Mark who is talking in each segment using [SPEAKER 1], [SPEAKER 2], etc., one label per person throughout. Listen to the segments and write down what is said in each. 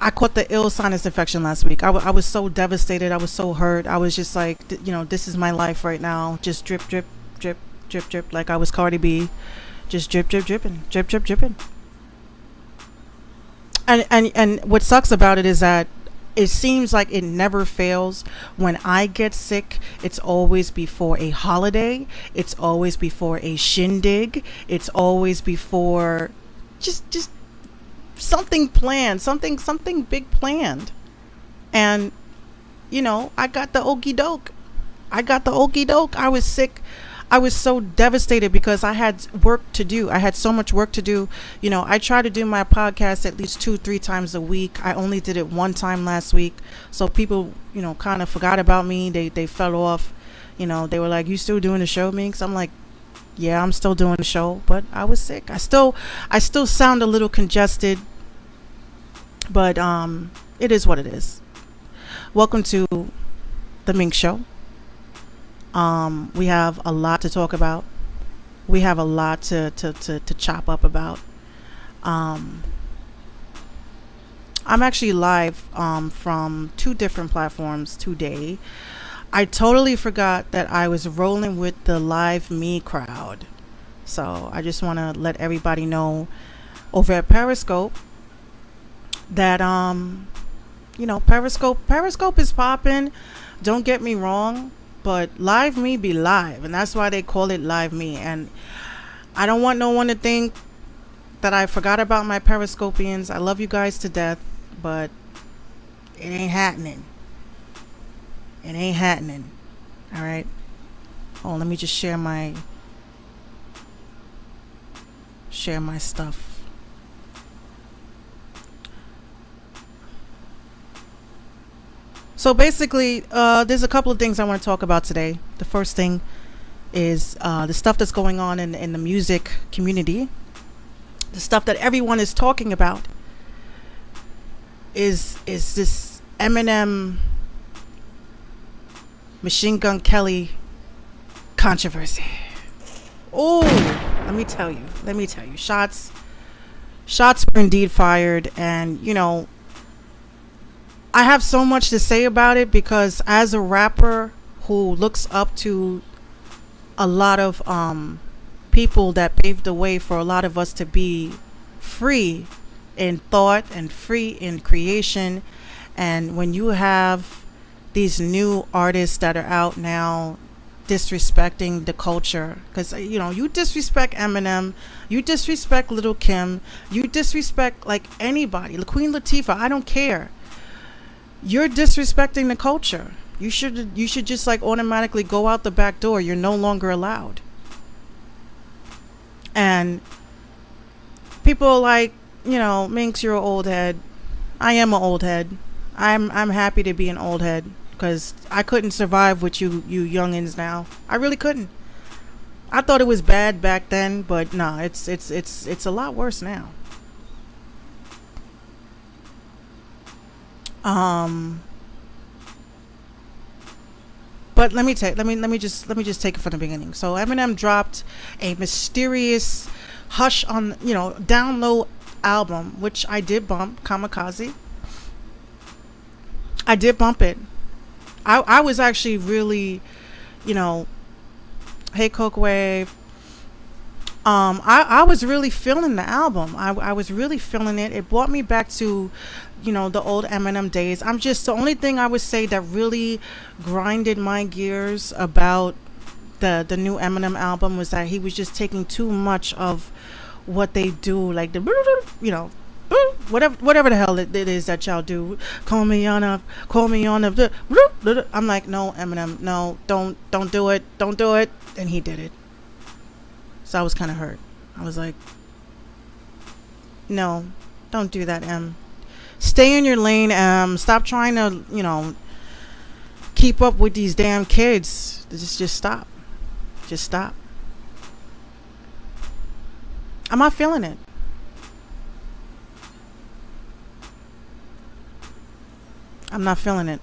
[SPEAKER 1] I caught the ill sinus infection last week. I was so devastated. I was so hurt. I was just like, this is my life right now. Just drip, drip, drip, drip, drip. Like I was Cardi B. Just drip, drip, dripping, drip, drip, dripping. And what sucks about it is that it seems like it never fails. When I get sick, it's always before a holiday. It's always before a shindig. It's always before just something planned, something big planned. And I got the okie doke. I was sick. I was so devastated because I had work to do. I had so much work to do. I try to do my podcast at least 2-3 times a week. I only did it one time last week. So people, kind of forgot about me. They fell off. They were like, "You still doing the show, Minx?" I'm like, "Yeah, I'm still doing the show," but I was sick. I still sound a little congested, but it is what it is. Welcome to the Minx Show. We have a lot to talk about. We have a lot to chop up about. I'm actually live from 2 different platforms today. I totally forgot that I was rolling with the Live Me crowd. So I just want to let everybody know over at Periscope that Periscope is popping. Don't get me wrong. But Live Me be live, and that's why they call it Live Me. And I don't want no one to think that I forgot about my Periscopians. I love you guys to death, but it ain't happening. It ain't happening. All right. Oh, let me just share my stuff. So basically, there's a couple of things I want to talk about today. The first thing is the stuff that's going on in the music community. The stuff that everyone is talking about is this Eminem, Machine Gun Kelly controversy. Oh, let me tell you. Shots were indeed fired, and I have so much to say about it because as a rapper who looks up to a lot of people that paved the way for a lot of us to be free in thought and free in creation, and when you have these new artists that are out now disrespecting the culture, because you disrespect Eminem, you disrespect Little Kim, you disrespect like anybody, Queen Latifah, I don't care. You're disrespecting the culture. You should just like automatically go out the back door. You're no longer allowed. And people are like, Minx, you're an old head. I am an old head. I'm happy to be an old head because I couldn't survive with you youngins now. I really couldn't. I thought it was bad back then, but no, it's a lot worse now. But let me just take it from the beginning. So Eminem dropped a mysterious hush on download album, which I did bump, Kamikaze. I did bump it. I was actually really, hey Coke Wave. I was really feeling the album. I was really feeling it. It brought me back to the old Eminem days. The only thing I would say that really grinded my gears about the new Eminem album was that he was just taking too much of what they do, like the whatever the hell it is that y'all do. Call me on up. I'm like, no, Eminem, no, don't do it, and he did it. So I was kind of hurt. I was like, no, don't do that, Em. Stay in your lane, stop trying to, keep up with these damn kids. Just stop. Just stop. I'm not feeling it. I'm not feeling it.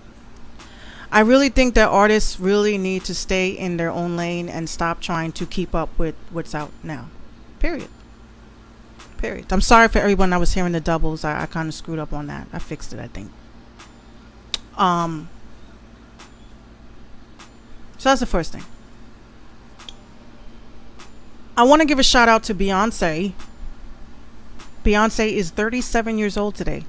[SPEAKER 1] I really think that artists really need to stay in their own lane and stop trying to keep up with what's out now. Period. Period. I'm sorry for everyone that was hearing the doubles. I kind of screwed up on that. I fixed it, I think. So that's the first thing. I want to give a shout out to Beyonce. Beyonce is 37 years old today.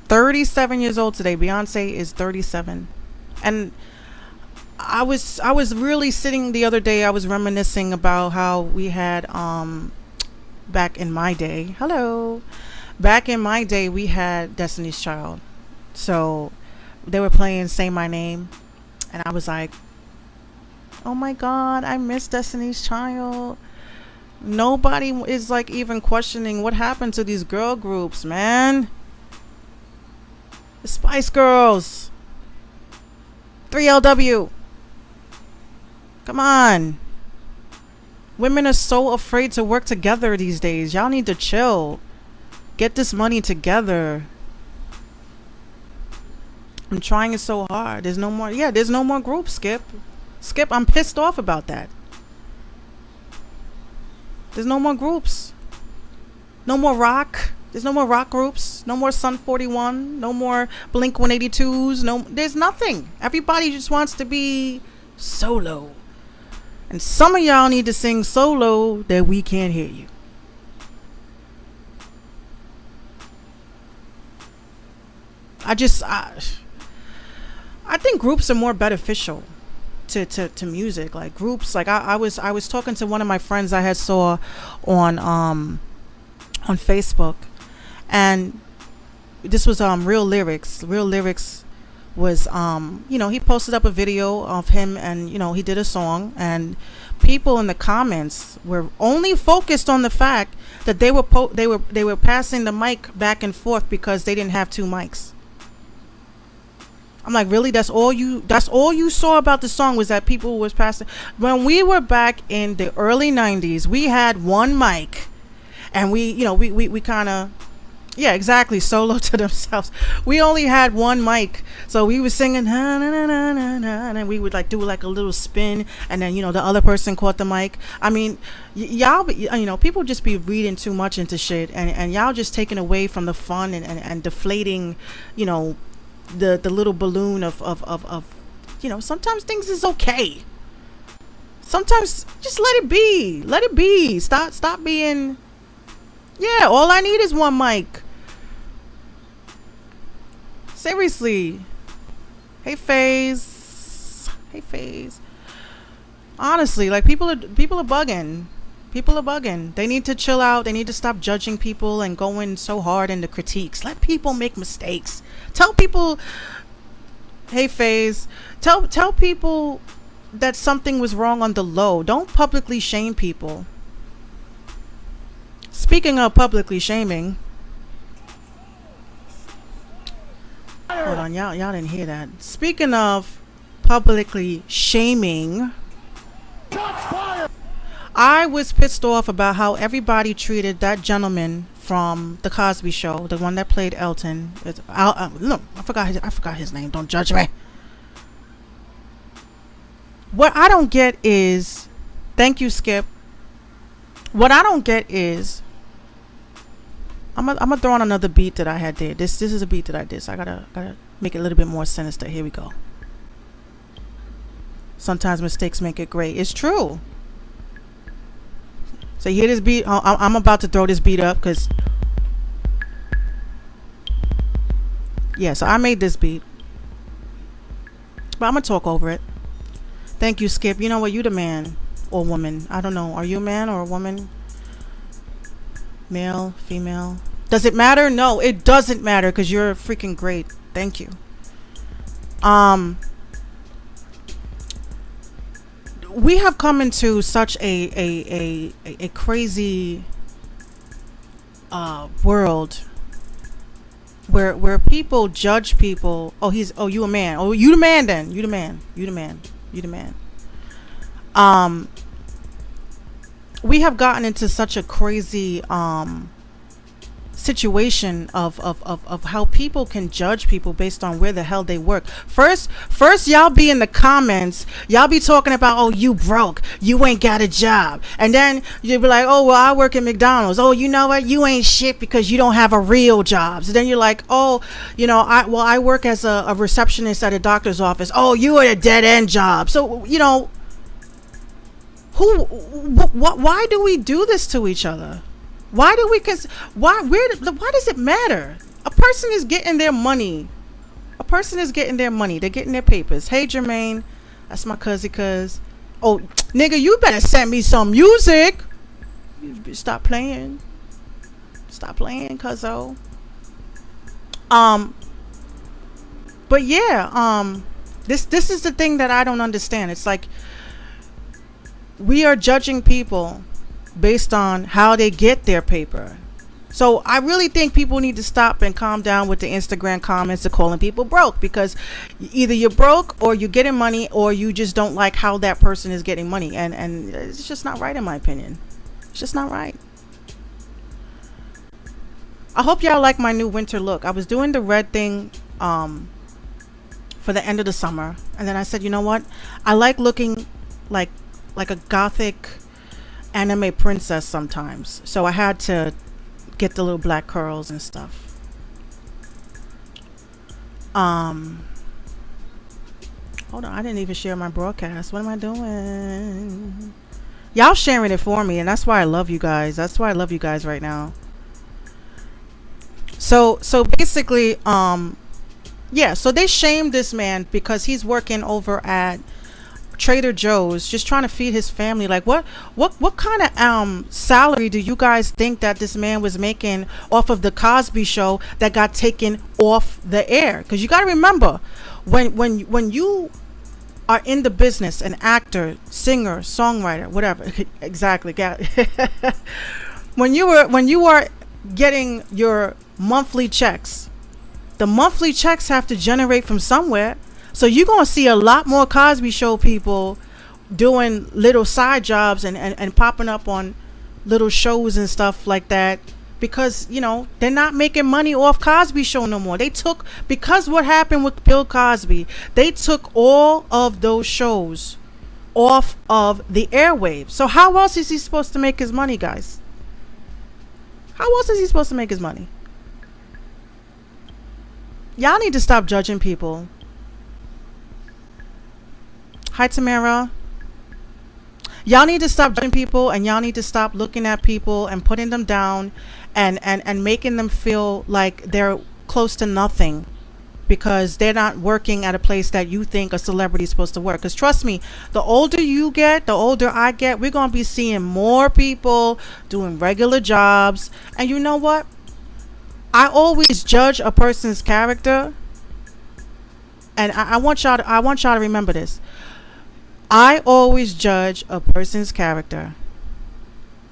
[SPEAKER 1] 37 years old today. Beyonce is 37. And I was really sitting the other day, I was reminiscing about how we had back in my day. Hello. Back in my day we had Destiny's Child. So they were playing Say My Name and I was like, oh my god, I miss Destiny's Child. Nobody is like even questioning what happened to these girl groups, man. The Spice Girls, 3LW. Come on. Women are so afraid to work together these days. Y'all need to chill. Get this money together. I'm trying it so hard. There's no more. Yeah, there's no more groups, Skip. Skip, I'm pissed off about that. There's no more groups. No more rock. There's no more rock groups. No more Sun 41. No more Blink 182s. No, there's nothing. Everybody just wants to be solo. And some of y'all need to sing solo that we can't hear you. I think groups are more beneficial to music. Like groups, like I was talking to one of my friends I had saw on Facebook, and this was Real Lyrics. Real Lyrics was he posted up a video of him, and he did a song, and people in the comments were only focused on the fact that they were passing the mic back and forth because they didn't have two mics. I'm like, really? That's all you saw about the song was that people was passing? When we were back in the early 90s, we had one mic, and we kind of, yeah, exactly, solo to themselves. We only had one mic, so we were singing na, na, na, na, na, na, and we would like do like a little spin, and then the other person caught the mic. I mean, y'all, people just be reading too much into shit, and y'all just taking away from the fun and deflating, the little balloon of sometimes things is okay. Sometimes just let it be. Stop being, yeah, all I need is one mic. Seriously. Hey FaZe. Honestly, like people are bugging. People are bugging. They need to chill out. They need to stop judging people and going so hard into critiques. Let people make mistakes. Tell people, hey FaZe, tell people that something was wrong on the low. Don't publicly shame people. Speaking of publicly shaming, hold on, y'all didn't hear that. Speaking of publicly shaming, I was pissed off about how everybody treated that gentleman from The Cosby Show, the one that played Elton. No, I forgot his name. Don't judge me. What I don't get is, thank you, Skip. What I don't get is, I'm gonna throw on another beat that I had there. This is a beat that I did, so I gotta make it a little bit more sinister. Here we go. Sometimes mistakes make it great. It's true. So you hear this beat? I'm about to throw this beat up because, yeah, so I made this beat, but I'm gonna talk over it. Thank you, Skip. You know what? You the man or woman. I don't know. Are you a man or a woman? Male, female? Does it matter? No, it doesn't matter because you're freaking great. Thank you. We have come into such a crazy world where people judge people. You a man. Oh, you the man then. You the man. We have gotten into such a crazy situation of how people can judge people based on where the hell they work. First y'all be in the comments, y'all be talking about, oh, you broke, you ain't got a job, and then you'll be like, oh, well, I work at McDonald's. Oh, you know what, you ain't shit because you don't have a real job. So then you're like, oh, you know, I work as a receptionist at a doctor's office. Oh, you at a dead end job. So, you know, why do we do this to each other? Why do we? Why does it matter? A person is getting their money. A person is getting their money. They're getting their papers. Hey, Jermaine, that's my cuz. Oh, nigga, you better send me some music. Stop playing. Stop playing, cuzzo. But yeah, this is the thing that I don't understand. It's like we are judging people based on how they get their paper. So I really think people need to stop and calm down with the Instagram comments of calling people broke, because either you're broke or you're getting money, or you just don't like how that person is getting money, and it's just not right, in my opinion. It's just not right. I hope y'all like my new winter look. I was doing the red thing for the end of the summer, and then I said, you know what, I like looking like a gothic anime princess sometimes, so I had to get the little black curls and stuff. Hold on, I didn't even share my broadcast. What am I doing? Y'all sharing it for me, and that's why I love you guys. That's why I love you guys right now. So basically, yeah, so they shamed this man because he's working over at Trader Joe's, just trying to feed his family. Like, what kind of salary do you guys think that this man was making off of the Cosby Show that got taken off the air? Because you got to remember, when you are in the business, an actor, singer, songwriter, whatever, exactly, when you are getting your monthly checks, the monthly checks have to generate from somewhere. So you're going to see a lot more Cosby Show people doing little side jobs and popping up on little shows and stuff like that, because, you know, they're not making money off Cosby Show no more. They took, because what happened with Bill Cosby, they took all of those shows off of the airwaves. So how else is he supposed to make his money, guys? How else is he supposed to make his money? Y'all need to stop judging people. Hi, Tamara. Y'all need to stop judging people, and y'all need to stop looking at people and putting them down and making them feel like they're close to nothing because they're not working at a place that you think a celebrity is supposed to work. Because trust me, the older you get, the older I get, we're going to be seeing more people doing regular jobs. And you know what? I always judge a person's character. And I want y'all to remember this. I always judge a person's character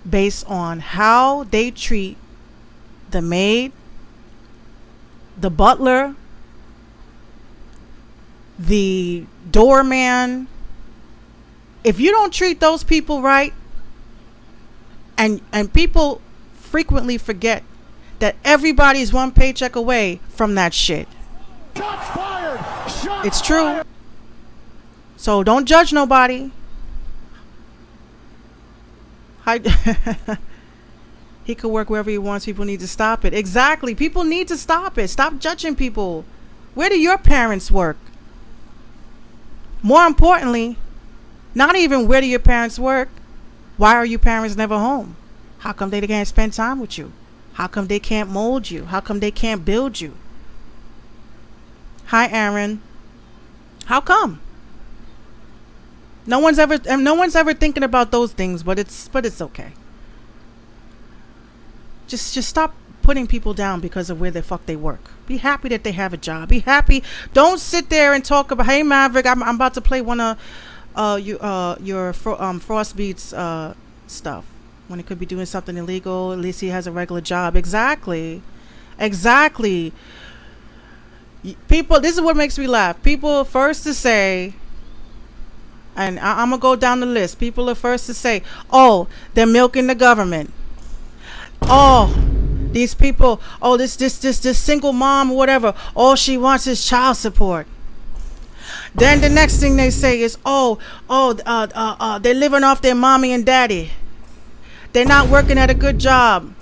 [SPEAKER 1] based on how they treat the maid, the butler, the doorman. If you don't treat those people right, and people frequently forget that everybody's one paycheck away from that shit. Shots fired. It's true. So don't judge nobody. He could work wherever he wants. People need to stop it. Exactly. People need to stop it. Stop judging people. Where do your parents work? More importantly, not even where do your parents work, why are your parents never home? How come they can't spend time with you? How come they can't mold you? How come they can't build you? Hi, Aaron. How come? No one's ever thinking about those things, but it's okay. Just stop putting people down because of where the fuck they work. Be happy that they have a job. Be happy. Don't sit there and talk about, hey Maverick, I'm about to play one of your Frostbeats stuff when it could be doing something illegal. At least he has a regular job. Exactly. People, this is what makes me laugh. People first to say, and I'm going to go down the list. People are first to say, oh, they're milking the government. Oh, These people, oh, this single mom or whatever, all she wants is child support. Then the next thing they say is, they're living off their mommy and daddy. They're not working at a good job.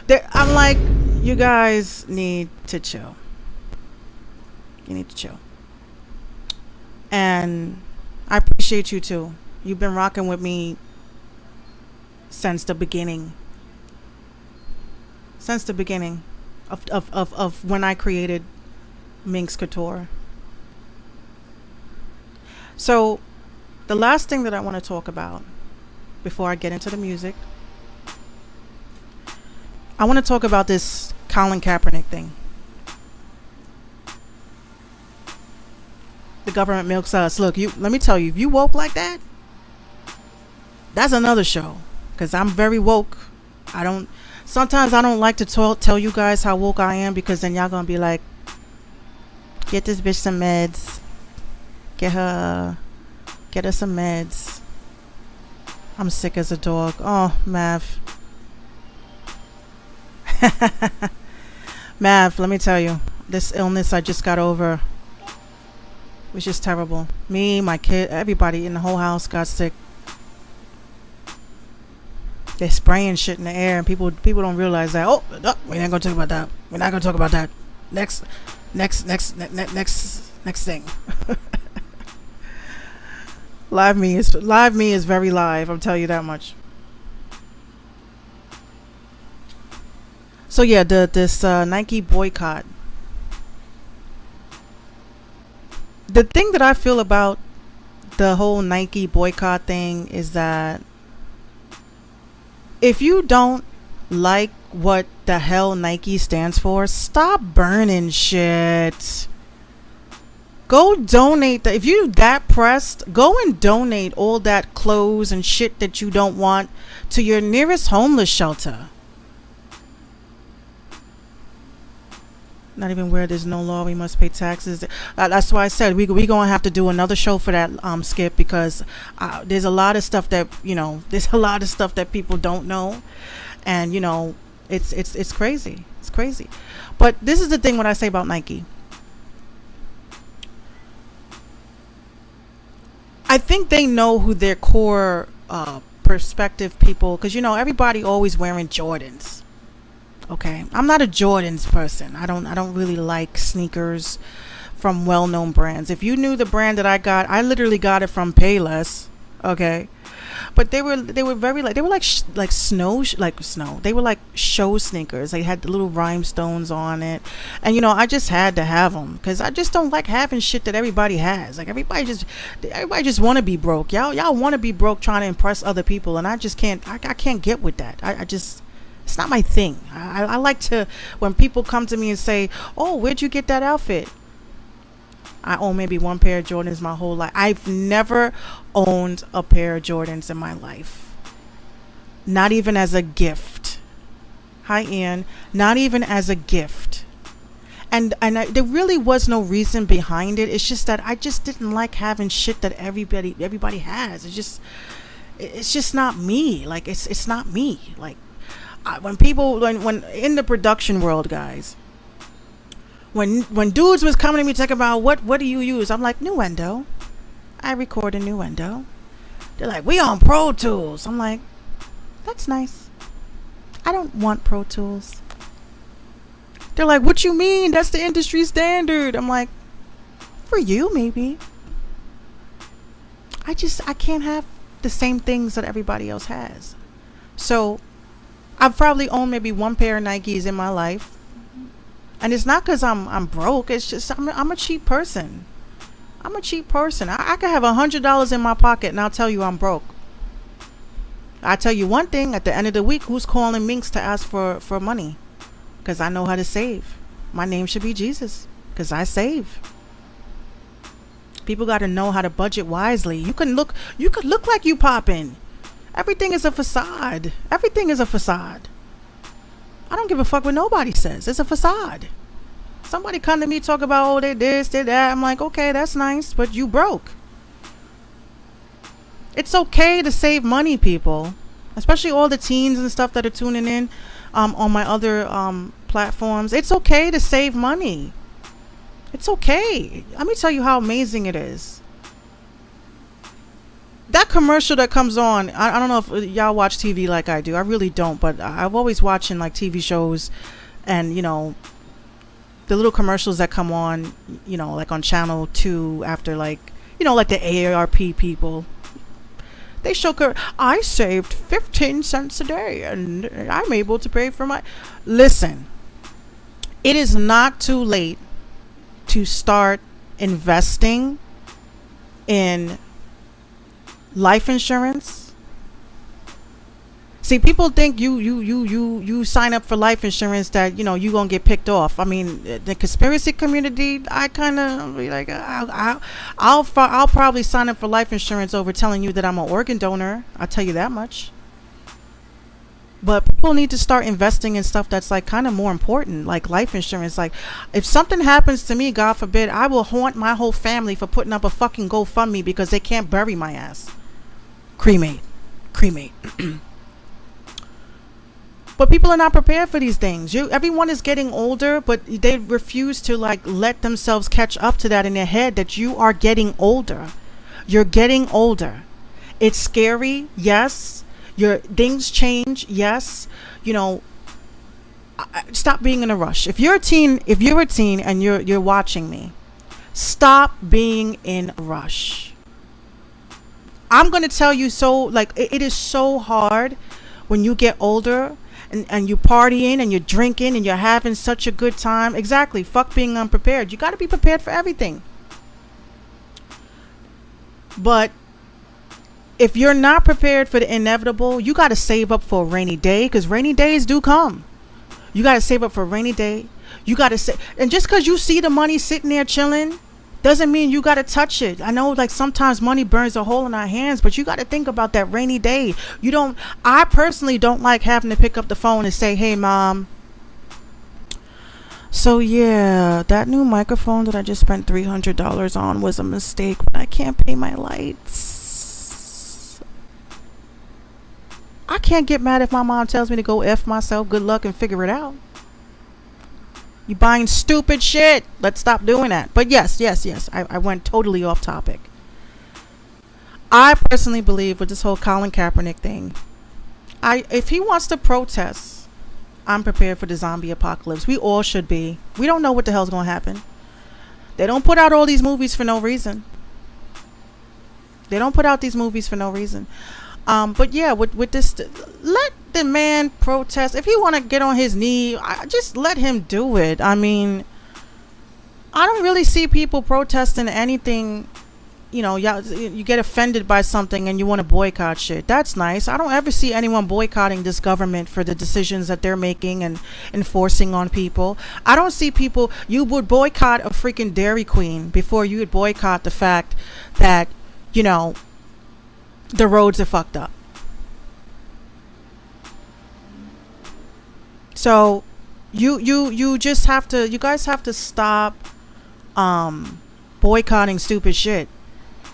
[SPEAKER 1] I'm like, you guys need to chill. You need to chill. And I appreciate you too. You've been rocking with me since the beginning. Since the beginning of when I created Minx Couture. So, the last thing that I want to talk about before I get into the music, I want to talk about this Colin Kaepernick thing. The government milks us. Look, let me tell you, if you woke like that, that's another show. Because I'm very woke. Sometimes I don't like to tell you guys how woke I am, because then y'all gonna be like, get this bitch some meds. Get her some meds. I'm sick as a dog. Oh, Mav. Mav, let me tell you, this illness I just got over was just terrible. Me, my kid, everybody in the whole house got sick. They're spraying shit in the air, and people don't realize that. Oh, no, we're not gonna talk about that. We're not gonna talk about that. Next thing. Live me is very live. I'll tell you that much. So yeah, this Nike boycott. The thing that I feel about the whole Nike boycott thing is that if you don't like what the hell Nike stands for, stop burning shit. Go donate. If you're that pressed, go and donate all that clothes and shit that you don't want to your nearest homeless shelter. Not even where there's no law, we must pay taxes. That's why I said we gonna have to do another show for that, Skip, because there's a lot of stuff that people don't know, and it's crazy. It's crazy. But this is the thing what I say about Nike. I think they know who their core perspective people, because everybody always wearing Jordans. Okay, I'm not a Jordans person. I don't really like sneakers from well-known brands. If you knew the brand that I got, I literally got it from Payless. Okay, but they were very like snow. They were like show sneakers. They had the little rhinestones on it, and I just had to have them because I just don't like having shit that everybody has. Like everybody just want to be broke. Y'all want to be broke trying to impress other people, and I just can't. I can't get with that. It's not my thing. I like to, when people come to me and say, oh, where'd you get that outfit? I own maybe one pair of Jordans my whole life. I've never owned a pair of Jordans in my life. Not even as a gift. Hi, Ian. Not even as a gift. And there really was no reason behind it. It's just that I just didn't like having shit that everybody has. It's just not me. Like, it's not me. Like, when in the production world, guys, when dudes was coming to me talking about what do you use, I'm like, Nuendo. I record in Nuendo. They're like, we on Pro Tools. I'm like, that's nice. I don't want Pro Tools. They're like, what you mean? That's the industry standard. I'm like, for you maybe. I can't have the same things that everybody else has. So I've probably owned maybe one pair of Nikes in my life, and it's not because I'm broke. It's just I'm a cheap person. I'm a cheap person. I could have $100 in my pocket, and I'll tell you I'm broke. I tell you one thing: at the end of the week, who's calling Minx to ask for money? Because I know how to save. My name should be Jesus, because I save. People got to know how to budget wisely. You could look like you popping. Everything is a facade. Everything is a facade. I don't give a fuck what nobody says. It's a facade. Somebody come to me talk about, oh, they this, they that. I'm like, okay, that's nice, but you broke. It's okay to save money, people. Especially all the teens and stuff that are tuning in. on my other platforms. It's okay to save money. It's okay. Let me tell you how amazing it is. That commercial that comes on, I don't know if y'all watch TV like I do. I really don't, but I've always watching like TV shows, and the little commercials that come on, like on channel 2 after, like, like the AARP people. They show I saved 15 cents a day and I'm able to pay for my... Listen, it is not too late to start investing in life insurance. See, people think you sign up for life insurance that you gonna get picked off. I mean, the conspiracy community, I kind of be like, I'll probably sign up for life insurance over telling you that I'm an organ donor. I'll tell you that much. But people need to start investing in stuff that's like kind of more important, like life insurance. Like, if something happens to me, God forbid, I will haunt my whole family for putting up a fucking GoFundMe because they can't bury my ass. Cremate. But people are not prepared for these things. Everyone is getting older, but they refuse to like let themselves catch up to that in their head, that you are getting older. You're getting older. It's scary, yes. Your things change, yes. Stop being in a rush. If you're a teen and you're watching me, stop being in a rush. I'm gonna tell you, so like it is so hard when you get older and you're partying and you're drinking and you're having such a good time. Exactly. Fuck being unprepared. You got to be prepared for everything. But if you're not prepared for the inevitable, you got to save up for a rainy day, because rainy days do come. You got to save up for a rainy day. You got to say, and just because you see the money sitting there chilling doesn't mean you got to touch it. I know, like, sometimes money burns a hole in our hands, but you got to think about that rainy day. I personally don't like having to pick up the phone and say, hey, Mom, so yeah, that new microphone that I just spent $300 on was a mistake, but I can't pay my lights. I can't get mad if my mom tells me to go F myself. Good luck and figure it out. You buying stupid shit. Let's stop doing that. But yes. I went totally off topic. I personally believe with this whole Colin Kaepernick thing, if he wants to protest, I'm prepared for the zombie apocalypse. We all should be. We don't know what the hell's going to happen. They don't put out all these movies for no reason. But yeah, with this, let the man protest. If he want to get on his knee, just let him do it. I mean, I don't really see people protesting anything. You get offended by something and you want to boycott shit. That's nice. I don't ever see anyone boycotting this government for the decisions that they're making and enforcing on people. I don't see people. You would boycott a freaking Dairy Queen before you would boycott the fact that, the roads are fucked up. So you guys have to stop boycotting stupid shit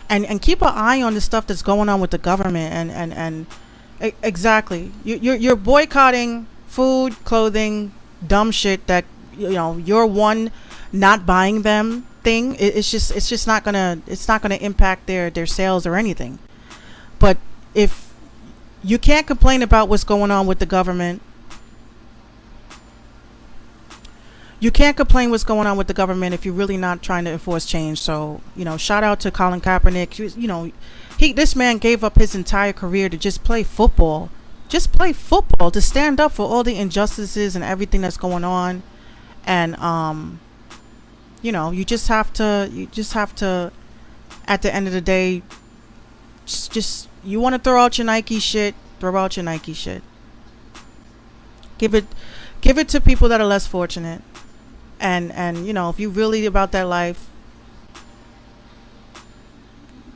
[SPEAKER 1] and keep an eye on the stuff that's going on with the government and exactly. You're boycotting food, clothing, dumb shit that you're one not buying them thing. It's just not gonna impact their sales or anything. But if you can't complain about what's going on with the government, you can't complain what's going on with the government if you're really not trying to enforce change. So, shout out to Colin Kaepernick. This man gave up his entire career to just play football. To stand up for all the injustices and everything that's going on. And, you just have to, at the end of the day, just you want to throw out your Nike shit, throw out your Nike shit. Give it to people that are less fortunate. And if you really about that life,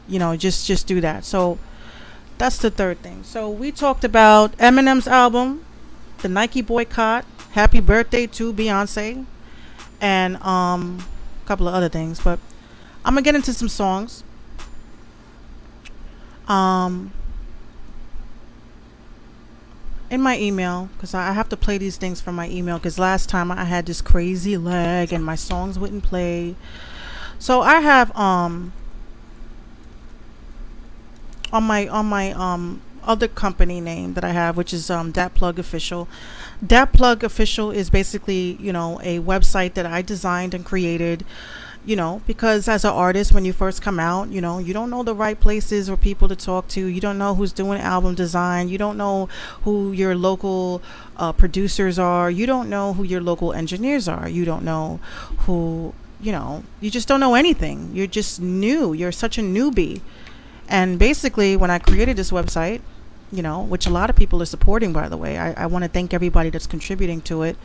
[SPEAKER 1] just do that. So that's the third thing. So we talked about Eminem's album, the Nike Boycott, Happy Birthday to Beyonce, and a couple of other things, but I'm gonna get into some songs. in my email, because I have to play these things from my email, because last time I had this crazy lag and my songs wouldn't play. So I have on my other company name that I have, which is Dat Plug Official. Dat Plug Official is basically, you know, a website that I designed and created, you know, because as an artist, when you first come out, you know, you don't know the right places or people to talk to. You don't know who's doing album design. You don't know who your local producers are. You don't know who your local engineers are. You don't know who, you know, you just don't know anything. You're just new. You're such a newbie. And basically, when I created this website, you know, which a lot of people are supporting, by the way, I want to thank everybody that's contributing to it.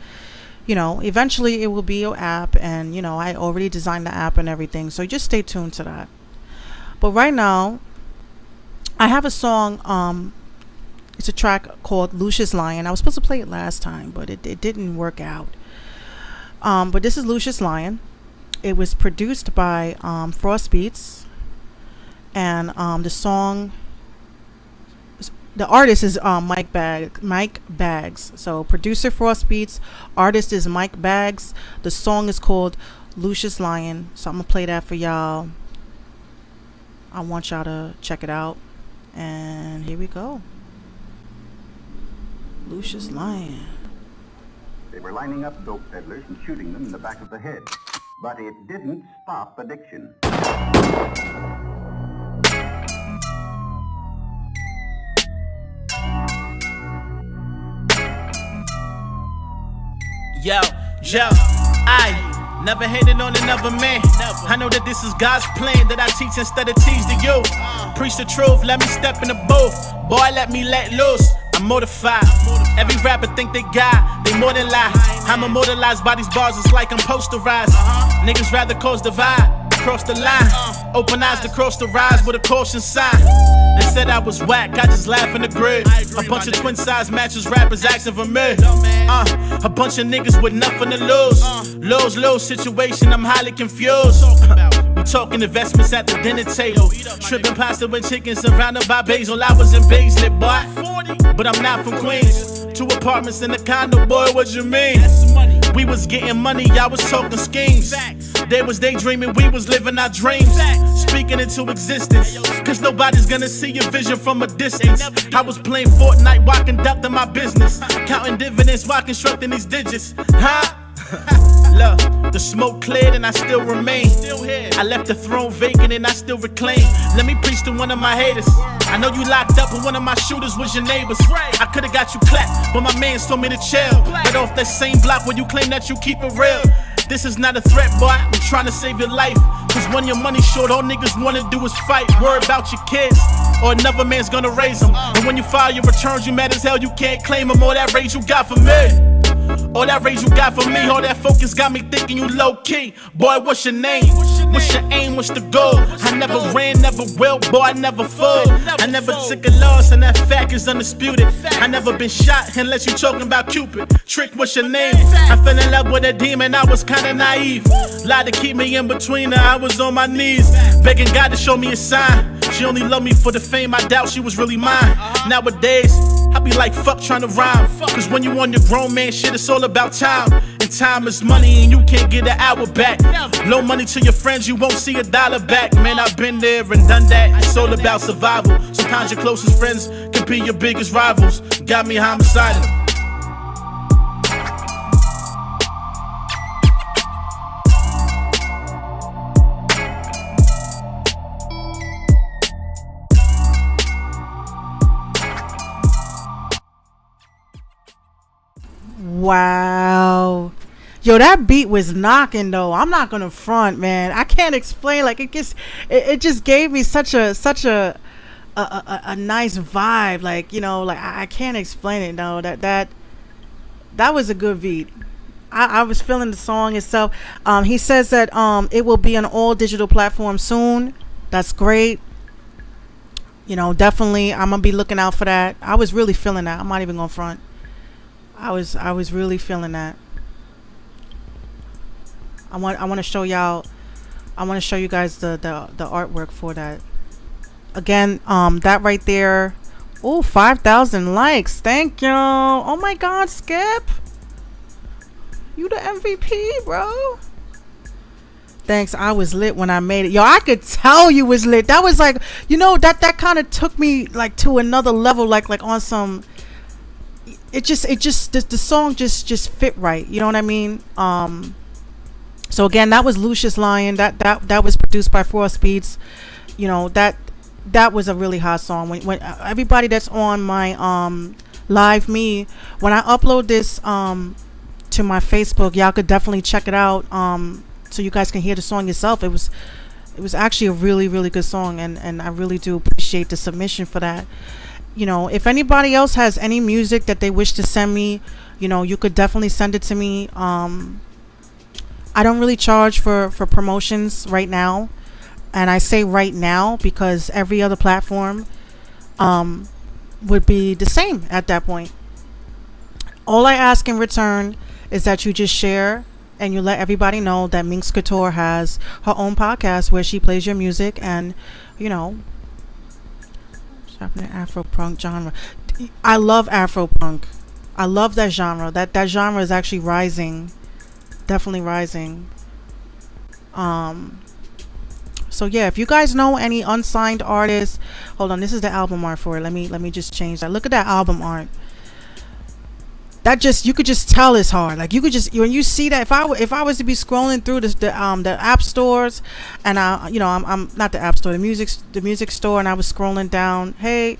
[SPEAKER 1] You know, eventually it will be an app, and, you know, I already designed the app and everything. So just stay tuned to that. But right now, I have a song. It's a track called Lucius Lion. I was supposed to play it last time, but it didn't work out. But this is Lucius Lion. It was produced by Frost Beats. And the artist is Mike Bags. So producer Frost Beats, artist is Mike Bags. The song is called Lucius Lion. So I'm gonna play that for y'all. I want y'all to check it out. And here we go. Lucius Lion.
[SPEAKER 2] They were lining up dope peddlers and shooting them in the back of the head. But it didn't stop addiction.
[SPEAKER 3] Yo, I never hated on another man. I know that this is God's plan, that I teach instead of teach to you. Preach the truth, let me step in the booth. Boy, let me let loose. I'm mortified. Every rapper think they got, they more than lie. I'm immortalized by these bars, it's like I'm posterized. Niggas rather cause divide, cross the line. Open eyes to cross the rise with a caution sign. They said I was whack, I just laugh in the grid. A bunch of twin size matches, rappers asking for me. A bunch of niggas with nothing to lose. Lose situation, I'm highly confused. We talking investments at the dinner table. Shrimping pasta with chicken surrounded by basil. I was in Baisley, boy, but I'm not from Queens. 2 apartments in a condo, boy, what you mean? We was getting money, I was talking schemes. They was daydreaming, we was living our dreams. Speaking into existence, cause nobody's gonna see your vision from a distance. I was playing Fortnite while conducting my business. Counting dividends while constructing these digits. Huh? Look, the smoke cleared and I still remain. I left the throne vacant and I still reclaim. Let me preach to one of my haters. I know you locked up, but one of my shooters was your neighbors. I could've got you clapped, but my man told me to chill. Right off that same block where you claim that you keep it real. This is not a threat, boy, I'm trying to save your life. Cause when your money short, all niggas wanna do is fight. Worry about your kids, or another man's gonna raise them. And when you file your returns, you mad as hell, you can't claim them. All that rage you got for me, all that rage you got for me, all that focus got me thinking you low-key. Boy, what's your name? What's your aim? What's the goal? I never ran, never will, boy, I never fooled. I never took a loss, and that fact is undisputed. I never been shot unless you talking about Cupid. Trick, what's your name? I fell in love with a demon, I was kinda naive. Lied to keep me in between her, I was on my knees, begging God to show me a sign. She only loved me for the fame, I doubt she was really mine. Nowadays, I be like fuck trying to rhyme. Cause when you on your grown man shit, it's all about time. And time is money and you can't get an hour back. Low money to your friends, you won't see a dollar back. Man, I've been there and done that, it's all about survival. Sometimes your closest friends can be your biggest rivals. Got me homicidal.
[SPEAKER 1] Wow. Yo, that beat was knocking though. I'm not gonna front, man. I can't explain. Like it just gave me such a nice vibe. Like, you know, like I can't explain it. No, that was a good beat. I was feeling the song itself. He says that it will be on all digital platforms soon. That's great. You know, definitely I'm gonna be looking out for that. I was really feeling that. I'm not even gonna front. I was really feeling that. I want to show y'all. I want to show you guys the artwork for that. Again, that right there, Oh, 5,000 likes. Thank you. Oh my God, Skip. You the MVP, bro. Thanks. I was lit when I made it. Yo, I could tell you was lit. That was like, you know, that kind of took me like to another level, like on some. It just the song just fit right. You know what I mean? So again, that was Lucius Lyon. That was produced by Frost Beats. You know, that was a really hot song. When everybody that's on my live me, when I upload this to my Facebook, y'all could definitely check it out. So you guys can hear the song yourself. It was actually a really, really good song, and I really do appreciate the submission for that. You know, if anybody else has any music that they wish to send me, you know, you could definitely send it to me. I don't really charge for promotions right now, and I say right now because every other platform would be the same at that point. All I ask in return is that you just share and you let everybody know that Minx Couture has her own podcast where she plays your music, and you know, shopping in Afro punk genre. I love Afro punk. I love that genre. That genre is actually rising, definitely rising. So yeah, if you guys know any unsigned artists, hold on, this is the album art for it. Let me just change that. Look at that album art. That just, you could just tell it's hard. Like you could just, when you see that, if I was to be scrolling through the app stores, and I'm not the app store, the music store, and I was scrolling down, hey,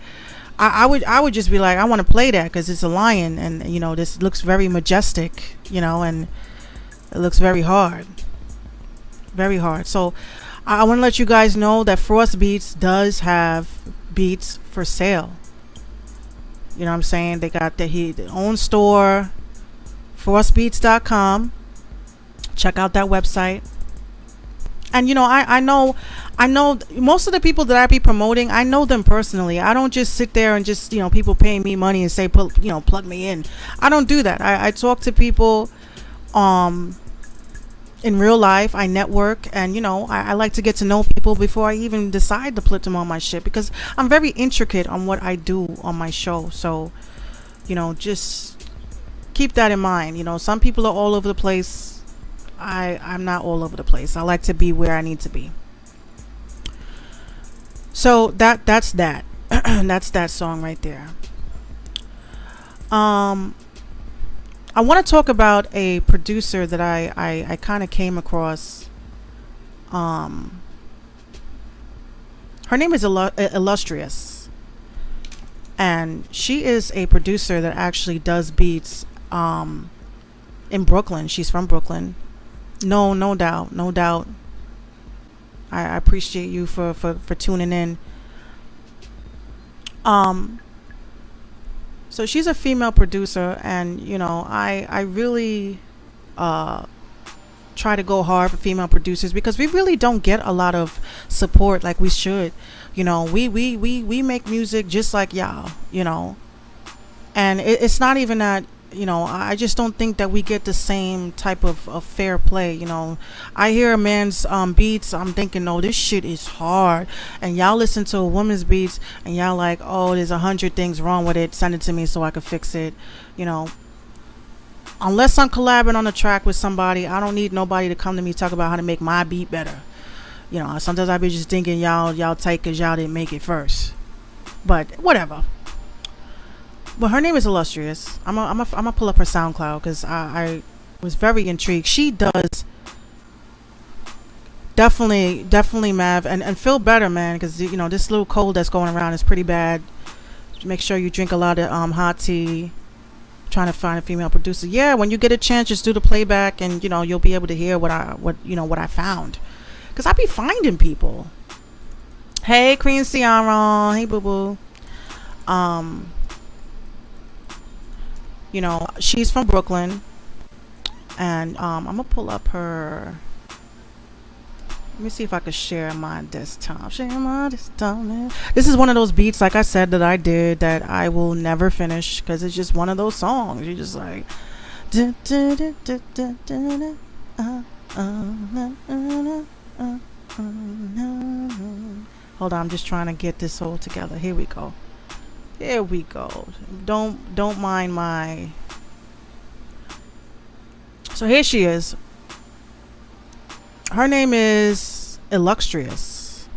[SPEAKER 1] I would just be like, I want to play that because it's a lion, and you know, this looks very majestic, you know, and it looks very hard, very hard. So I want to let you guys know that Frost Beats does have beats for sale. You know what I'm saying? They got their own store, frostbeats.com. Check out that website. And you know, I know most of the people that I be promoting, I know them personally. I don't just sit there and just, you know, people paying me money and say, plug me in. I don't do that. I talk to people in real life. I network, and you know, I like to get to know people before I even decide to put them on my shit, because I'm very intricate on what I do on my show. So, you know, just keep that in mind. You know, some people are all over the place. I'm not all over the place. I like to be where I need to be. So that's that. That's that song right there. I want to talk about a producer that I kind of came across. Her name is Illuxtrious, and she is a producer that actually does beats in Brooklyn. She's from Brooklyn. No doubt. I appreciate you for tuning in. So she's a female producer, and you know, I really try to go hard for female producers because we really don't get a lot of support like we should. You know, we make music just like y'all, you know, and it's not even that, you know, I just don't think that we get the same type of fair play. You know, I hear a man's beats, I'm thinking, no, this shit is hard, and y'all listen to a woman's beats and y'all like, oh, there's 100 things wrong with it, send it to me so I can fix it. You know, unless I'm collabing on a track with somebody, I don't need nobody to come to me talk about how to make my beat better. You know, sometimes I be just thinking y'all tight because y'all didn't make it first, but whatever. But her name is Illuxtrious. I'm gonna pull up her SoundCloud because I was very intrigued. She does definitely Mav, and feel better, man, because you know, this little cold that's going around is pretty bad. Make sure you drink a lot of hot tea. Trying to find a female producer. Yeah, when you get a chance, just do the playback, and you know, you'll be able to hear what I found. Because I be finding people. Hey, Queen Ciara. Hey, boo boo. You know, she's from Brooklyn, and I'm gonna pull up her. Let me see if I could share my desktop. This is one of those beats, like I said, that I did that I will never finish because it's just one of those songs. You just like. Hold on, I'm just trying to get this all together. Here we go. Here we go. Don't mind my. So here she is. Her name is Illuxtrious.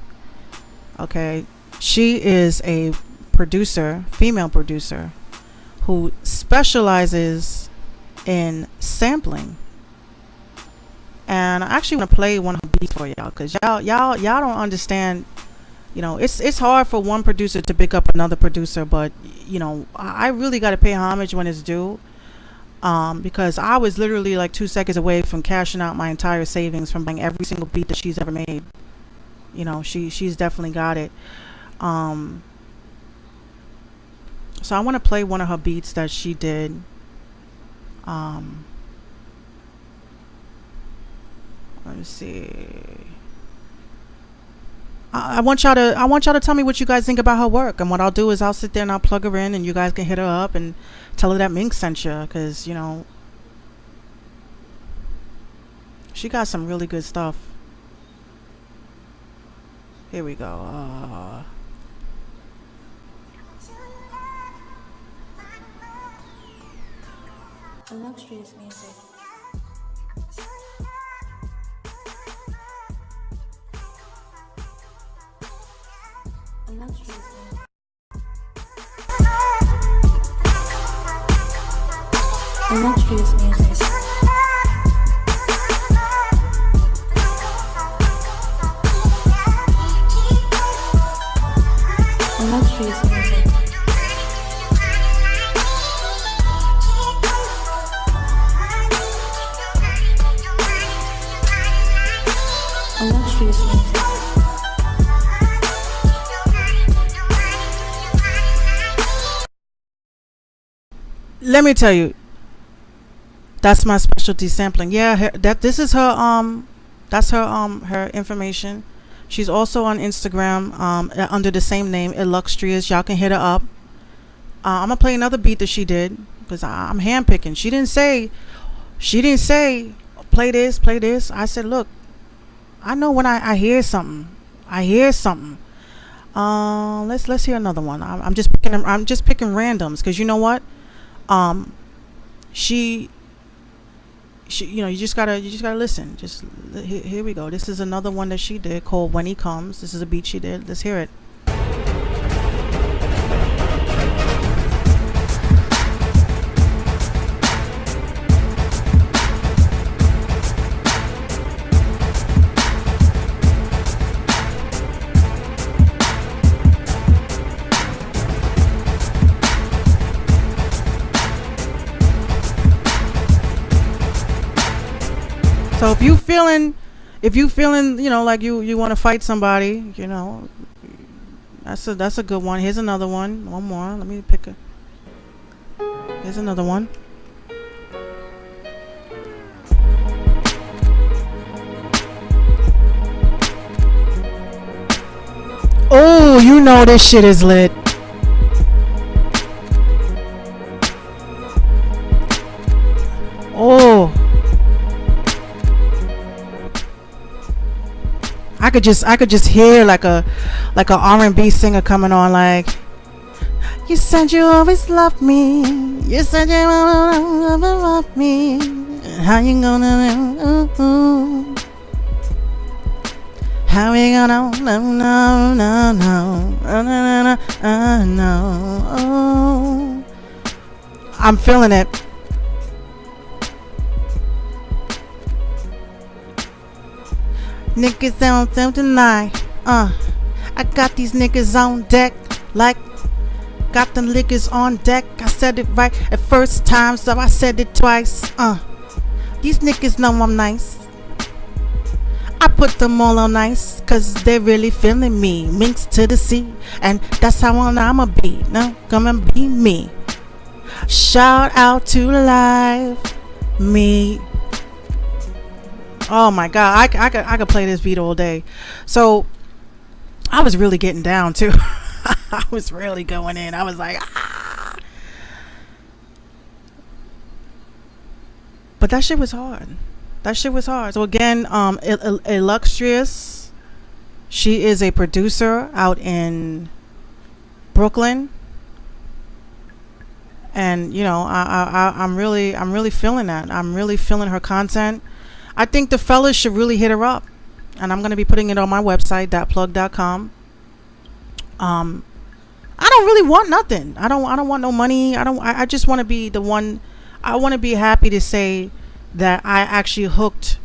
[SPEAKER 1] Okay, she is a producer, female producer, who specializes in sampling. And I actually want to play one of her beats for y'all, because y'all don't understand. You know, it's hard for one producer to pick up another producer, but you know, I really got to pay homage when it's due. Because I was literally like 2 seconds away from cashing out my entire savings from buying every single beat that she's ever made. You know, she's definitely got it. So I want to play one of her beats that she did. Let me see. I want y'all to tell me what you guys think about her work, and what I'll do is I'll sit there and I'll plug her in, and you guys can hit her up and tell her that Minx sent you, because you know she got some really good stuff. Here we go.
[SPEAKER 4] Illuxtrious music. Illuxtrious music. Illuxtrious music. Illuxtrious music. Illuxtrious music.
[SPEAKER 1] Let me tell you, that's my specialty, sampling. Yeah, this is her that's her information. She's also on Instagram under the same name, Illuxtrious. Y'all can hit her up. I'm gonna play another beat that she did, because I'm handpicking. She didn't say play this. I said, look, I know when I hear something. Let's hear another one. I'm just picking randoms, because you know what? She you know, you just gotta listen. Just here we go. This is another one that she did called When He Comes. This is a beat she did. Let's hear it. So if you feeling, you know, like you want to fight somebody, you know, that's a good one. Here's another one. One more. Let me pick a. Here's another one. Oh, you know this shit is lit. Oh. I could just hear like a R&B singer coming on, like, you said you always loved me, you said you always loved me, how you gonna know, how we gonna no. I'm feeling it. Niggas on them tonight. I got these niggas on deck. Like, got them niggas on deck. I said it right at first time, so I said it twice. These niggas know I'm nice. I put them all on ice, cause they really feeling me. Minx to the sea, and that's how I'ma be. Now, come and be me. Shout out to Live Me. Oh my god, I could play this beat all day. So I was really getting down too. I was really going in. I was like, ah. But that shit was hard. So again, Illuxtrious, she is a producer out in Brooklyn. And I'm really feeling that. I'm really feeling her content. I think the fellas should really hit her up, and I'm gonna be putting it on my website, thatplug.com. I don't really want nothing. I don't want no money. I just want to be the one. I want to be happy to say that I actually hooked.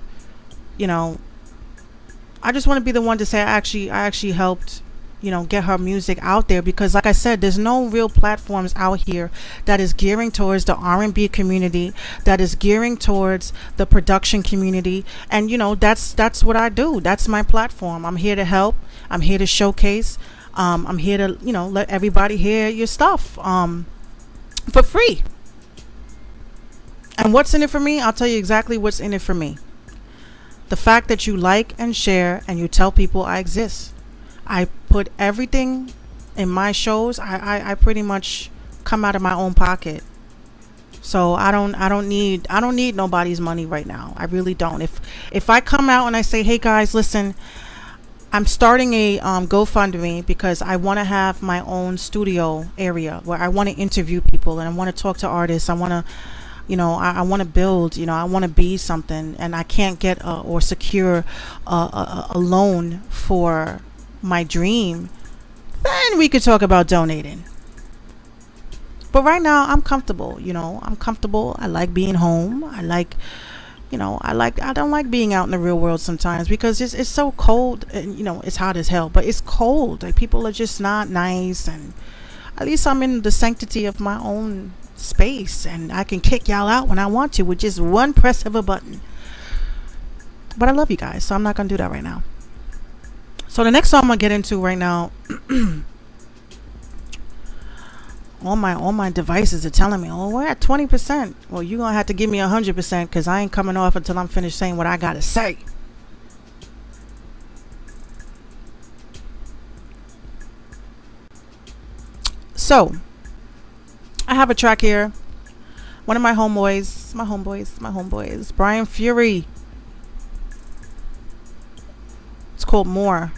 [SPEAKER 1] I just want to be the one to say I actually helped, get her music out there, because like I said, there's no real platforms out here that is gearing towards the R&B community, that is gearing towards the production community. And that's what I do. That's my platform. I'm here to help. I'm here to showcase. I'm here to let everybody hear your stuff for free. And what's in it for me? I'll tell you exactly what's in it for me. The fact that you like and share and you tell people I exist. I put everything in my shows. I pretty much come out of my own pocket. So I don't need nobody's money right now. I really don't. If I come out and I say, hey guys, listen, I'm starting a GoFundMe because I want to have my own studio area where I want to interview people and I want to talk to artists. I want to I want to build, I want to be something, and I can't get or secure a loan for my dream, then we could talk about donating. But right now I'm comfortable, I'm comfortable. I like being home. I don't like being out in the real world sometimes because it's so cold, and it's hot as hell, but it's cold. Like, people are just not nice, and at least I'm in the sanctity of my own space, and I can kick y'all out when I want to with just one press of a button. But I love you guys, so I'm not gonna do that right now. So the next song I'm gonna get into right now, all my devices are telling me, oh, we're at 20%. Well, you're gonna have to give me 100% because I ain't coming off until I'm finished saying what I gotta say. So I have a track here. One of my homeboys, Brian Fury. It's called More.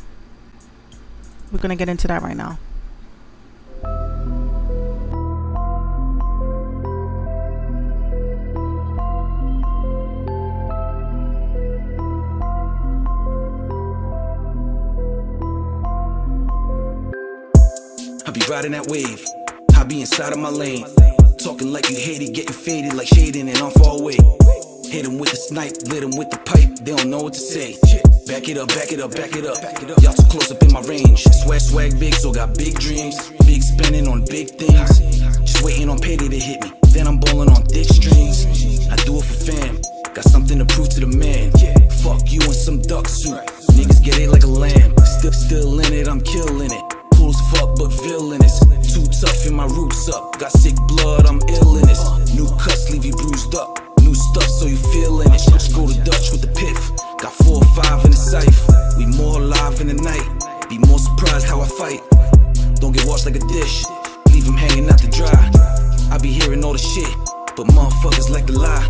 [SPEAKER 1] We're gonna get into that right now.
[SPEAKER 5] I be riding that wave. I be inside of my lane. Talking like you hate it, getting faded like shading, and I'm far away. Hit him with the snipe, lit him with the pipe. They don't know what to say. Back it up, back it up, back it up. Y'all too close up in my range. Swag big, so got big dreams. Big spending on big things. Just waiting on payday to hit me. Then I'm bowling on thick strings. I do it for fam. Got something to prove to the man. Fuck you in some duck suit. Niggas get it like a lamb. Still in it, I'm killing it. Cool as fuck, but villainous. Too tough and my roots up. Got sick blood, I'm ill in this. New cuts leave you bruised up. New stuff, so you feeling it. Scroll the Dutch with the piff. Got 4 or 5 in the safe. We more alive in the night. Be more surprised how I fight. Don't get washed like a dish. Leave him hanging out to dry. I be hearing all the shit, but motherfuckers like to lie.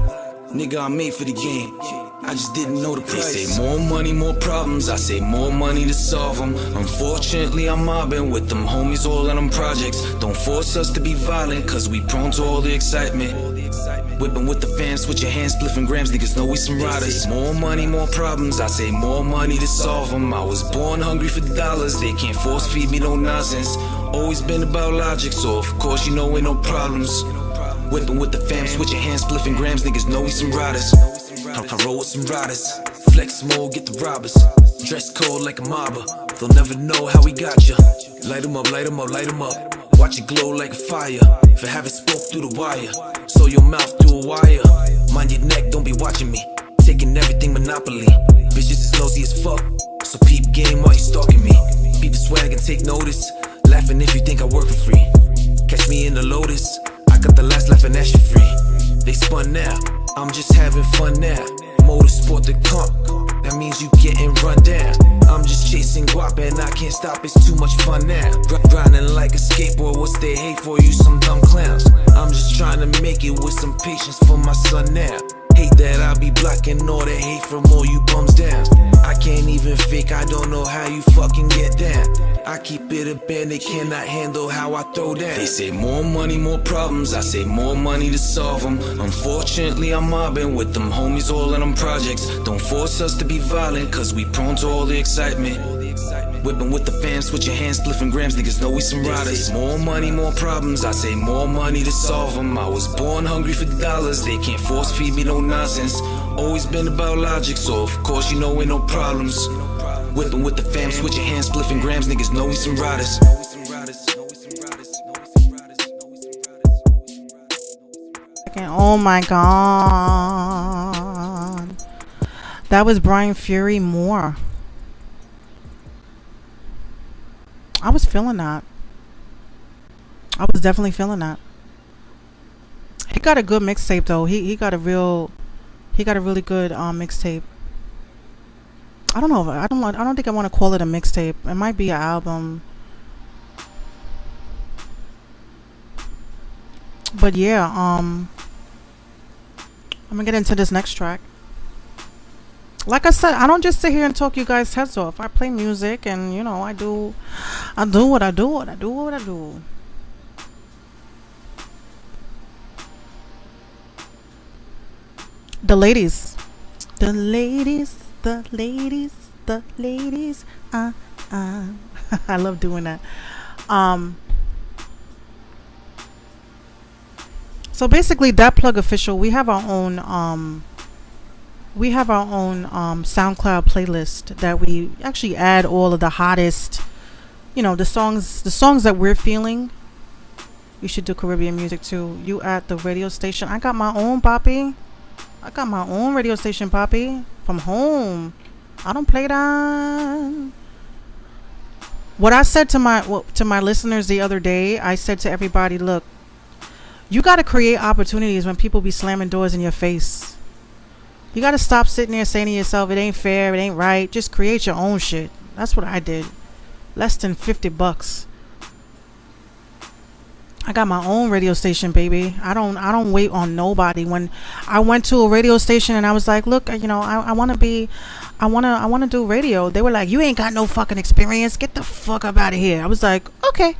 [SPEAKER 5] Nigga, I'm made for the game. I just didn't know the price. They say more money, more problems. I say more money to solve them. Unfortunately, I'm mobbing with them homies all on them projects. Don't force us to be violent, cause we prone to all the excitement. Whipping with the fam, switch your hands, spliffing grams, niggas know we some riders. More money, more problems. I say more money to solve them. I was born hungry for dollars. They can't force feed me no nonsense. Always been about logic, so of course you know ain't no problems. Whipping with the fam, switch your hands, spliffing grams, niggas know we some riders. I roll with some riders, flex mode, get the robbers. Dress code like a mobber, they'll never know how we got ya. Light 'em up, light 'em up, light 'em up. Watch it glow like a fire. If I haven't spoke through the wire, so your mouth through a wire. Mind your neck, don't be watching me. Taking everything monopoly. Bitches is nosy as fuck, so peep game while you stalking me. Peep the swag and take notice. Laughing if you think I work for free. Catch me in the Lotus, I got the last laugh and that shit free. They spun now, I'm just having fun now. Motorsport the comp, that means you getting run down. I'm just chasing guap and I can't stop, it's too much fun now. Grinding like a skateboard, what's they hate for, you some dumb clowns. I'm just trying to make it with some patience for my son now. Hate that I be blocking all the hate from all you bums down. I can't even fake, I don't know how you fucking get that. I keep it a band, they cannot handle how I throw that. They say more money, more problems, I say more money to solve them. Unfortunately, I'm mobbing with them homies all in them projects. Don't force us to be violent, cause we prone to all the excitement. Whipping with the fam, switch your hands, spliffing grams, niggas know we some riders. More money, more problems, I say more money to solve them. I was born hungry for dollars, they can't force feed me no nonsense. Always been about logic, so of course you know ain't no problems. Whipping with the fam, switch your hands, spliffing grams, niggas know we some riders.
[SPEAKER 1] Oh my god. That was Brian Fury Moore. I was feeling that. I was definitely feeling that. He got a good mixtape though. He got a really good mixtape. I don't know. I don't think I want to call it a mixtape. It might be an album. But yeah, I'm gonna get into this next track. Like I said, I don't just sit here and talk you guys' heads off. I play music, and you know, I do what I do. The ladies. I love doing that. So basically, that plug official. We have our own SoundCloud playlist that we actually add all of the hottest, you know, the songs that we're feeling. You should do Caribbean music too. You at the radio station. I got my own, Poppy. I got my own radio station, Poppy, from home. I don't play that. What I said to my listeners the other day, I said to everybody, look, you got to create opportunities when people be slamming doors in your face. You got to stop sitting there saying to yourself, it ain't fair, it ain't right. Just create your own shit. That's what I did. Less than $50. I got my own radio station, baby. I don't wait on nobody. When I went to a radio station and I was like, look, you know, I want to do radio. They were like, you ain't got no fucking experience. Get the fuck up out of here. I was like, okay.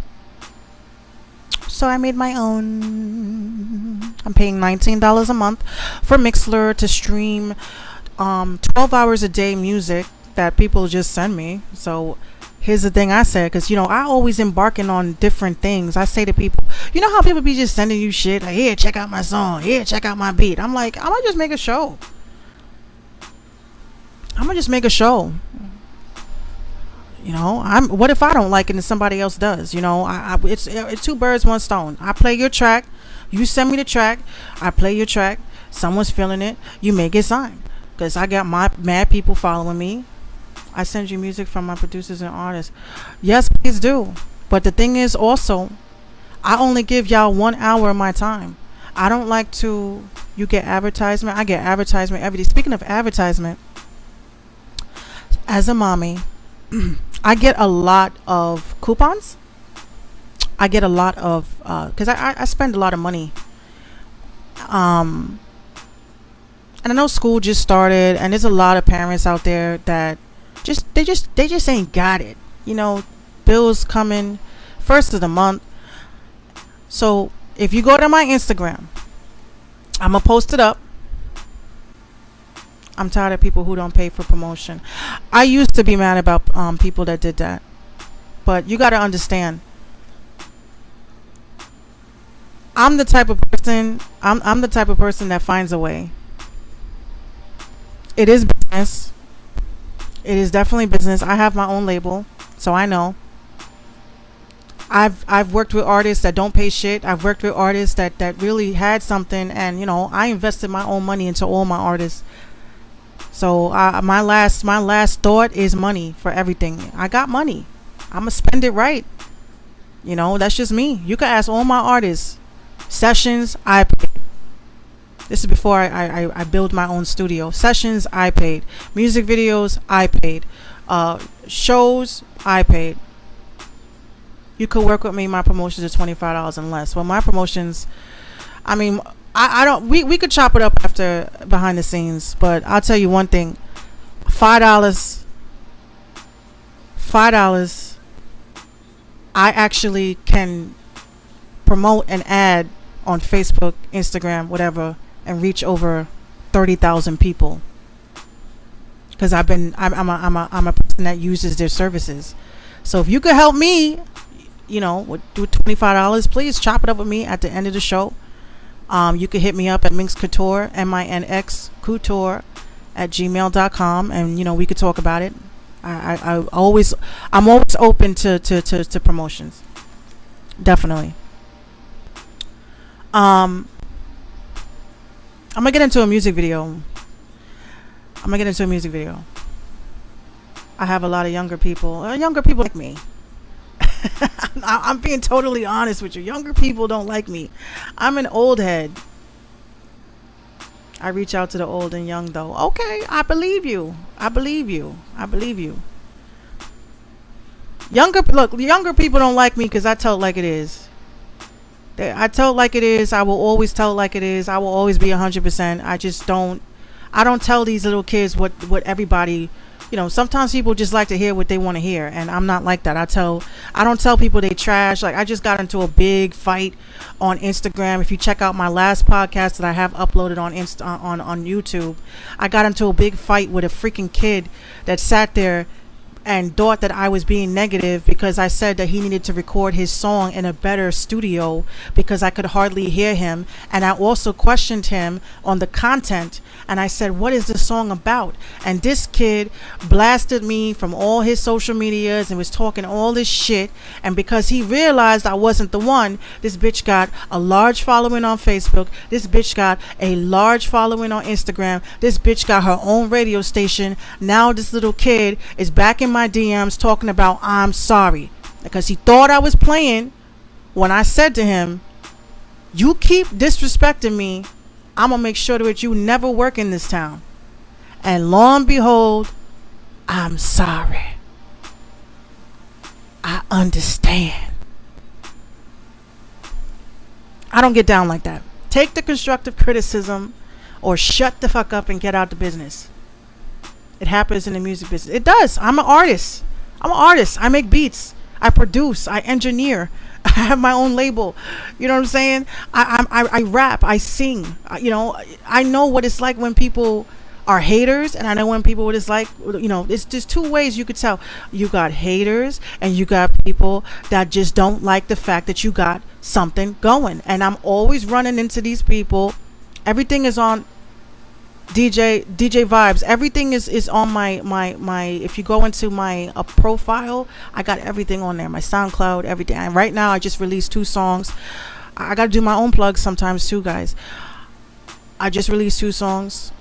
[SPEAKER 1] So I made my own. I'm paying $19 a month for Mixlr to stream 12 hours a day music that people just send me. So here's the thing I said, because, you know, I always embarking on different things. I say to people, you know how people be just sending you shit like, here, check out my song, here, check out my beat. I'm like, I'm gonna just make a show. You know, what if I don't like it and somebody else does? You know, it's two birds, one stone. I play your track, you send me the track, I play your track, someone's feeling it, you make it sign. Because I got my mad people following me. I send you music from my producers and artists. Yes, please do. But the thing is also, I only give y'all 1 hour of my time. I don't like to, you get advertisement. I get advertisement every day. Speaking of advertisement, as a mommy, I get a lot of coupons. I get a lot of, because I spend a lot of money. And I know school just started, and there's a lot of parents out there that they just ain't got it. You know, bills coming first of the month. So if you go to my Instagram, I'm gonna post it up. I'm tired of people who don't pay for promotion. I used to be mad about people that did that, but you got to understand, I'm the type of person that finds a way. It is business. It is definitely business. I have my own label, so I know. I've worked with artists that don't pay shit. I've worked with artists that really had something, and you know, I invested my own money into all my artists. So my last thought is money for everything. I got money. I'ma spend it right. You know, that's just me. You can ask all my artists. Sessions, I paid. This is before I build my own studio. Sessions, I paid. Music videos, I paid. Shows, I paid. You could work with me. My promotions are $25 and less. Well, my promotions, I mean, I don't. We could chop it up after behind the scenes, but I'll tell you one thing: $5 $5, I actually can promote an ad on Facebook, Instagram, whatever, and reach over 30,000 people. Because I'm a person that uses their services. So if you could help me, you know, with $25, please chop it up with me at the end of the show. You can hit me up at Minx Couture, MINX Couture at gmail.com, and you know, we could talk about it. I'm always open to promotions. Definitely. I'm gonna get into a music video. I have a lot of younger people like me. I'm being totally honest with you. Younger people don't like me. I'm an old head. I reach out to the old and young though. Okay, I believe you. Younger people don't like me because I tell it like it is. I tell it like it is. I will always tell it like it is. I will always be 100%. I don't tell these little kids what everybody, you know, sometimes people just like to hear what they want to hear, and I'm not like that. I don't tell people they trash. Like, I just got into a big fight on Instagram. If you check out my last podcast that I have uploaded on YouTube, I got into a big fight with a freaking kid that sat there and thought that I was being negative because I said that he needed to record his song in a better studio because I could hardly hear him. And I also questioned him on the content, and I said, what is the song about? And this kid blasted me from all his social medias and was talking all this shit. And because he realized I wasn't the one, this bitch got a large following on Facebook. This bitch got a large following on Instagram. This bitch got her own radio station. Now this little kid is back in my DMs talking about I'm sorry, because he thought I was playing when I said to him, you keep disrespecting me, I'm gonna make sure that you never work in this town. And lo and behold, I'm sorry. I understand. I don't get down like that. Take the constructive criticism or shut the fuck up and get out the business. It happens in the music business. It does. I'm an artist. I make beats. I produce. I engineer. I have my own label. You know what I'm saying? I rap. I sing. You know, I know what it's like when people are haters, and I know when people what it's like. You know, it's just two ways you could tell. You got haters, and you got people that just don't like the fact that you got something going. And I'm always running into these people. Everything is on DJ Vibes. Everything is on my if you go into my profile, I got everything on there. My SoundCloud, everything. And right now I just released 2 songs. I got to do my own plugs sometimes too, guys. I just released 2 songs.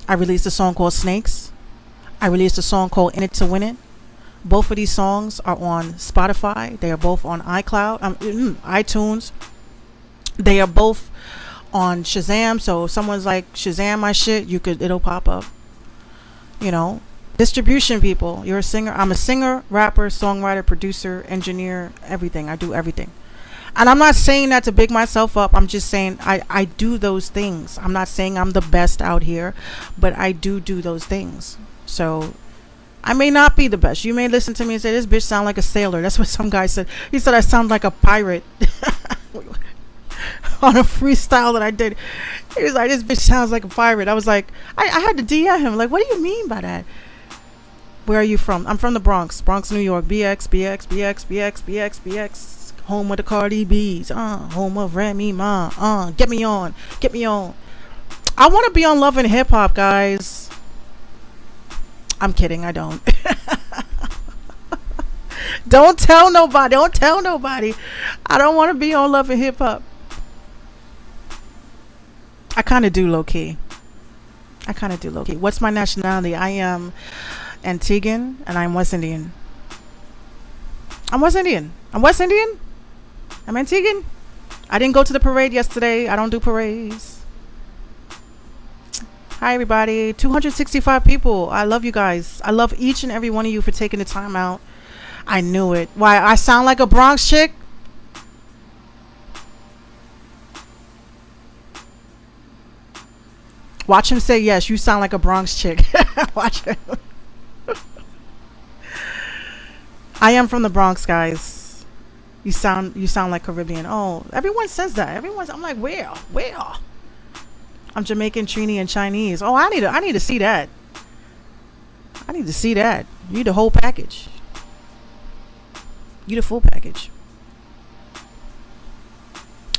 [SPEAKER 1] I released a song called Snakes. I released a song called In It to Win It. Both of these songs are on Spotify. They are both on iTunes. They are both on Shazam, so if someone's like Shazam my shit, it'll pop up. You know, distribution people. You're a singer. I'm a singer, rapper, songwriter, producer, engineer, everything. I do everything. And I'm not saying that to big myself up. I'm just saying I do those things. I'm not saying I'm the best out here, but I do those things. So I may not be the best. You may listen to me and say, this bitch sound like a sailor. That's what some guy said. He said I sound like a pirate. On a freestyle that I did, he was like, this bitch sounds like a pirate. I was like, I had to DM him, like, what do you mean by that? Where are you from? I'm from the Bronx, New York. BX, home of the Cardi B's, home of Remy Ma, get me on. I want to be on Love and Hip Hop, guys. I'm kidding, I don't. Don't tell nobody. I don't want to be on Love and Hip Hop. I kind of do low key. What's my nationality? I am Antiguan, and I'm West Indian. I'm Antiguan. I didn't go to the parade yesterday. I don't do parades. Hi, everybody. 265 people. I love you guys. I love each and every one of you for taking the time out. I knew it. Why, I sound like a Bronx chick? Watch him say yes. You sound like a Bronx chick. Watch him. I am from the Bronx, guys. You sound like Caribbean. Oh, everyone says that. I'm like, where? I'm Jamaican, Trini, and Chinese. Oh, I need to see that. I need to see that. You the whole package. You the full package.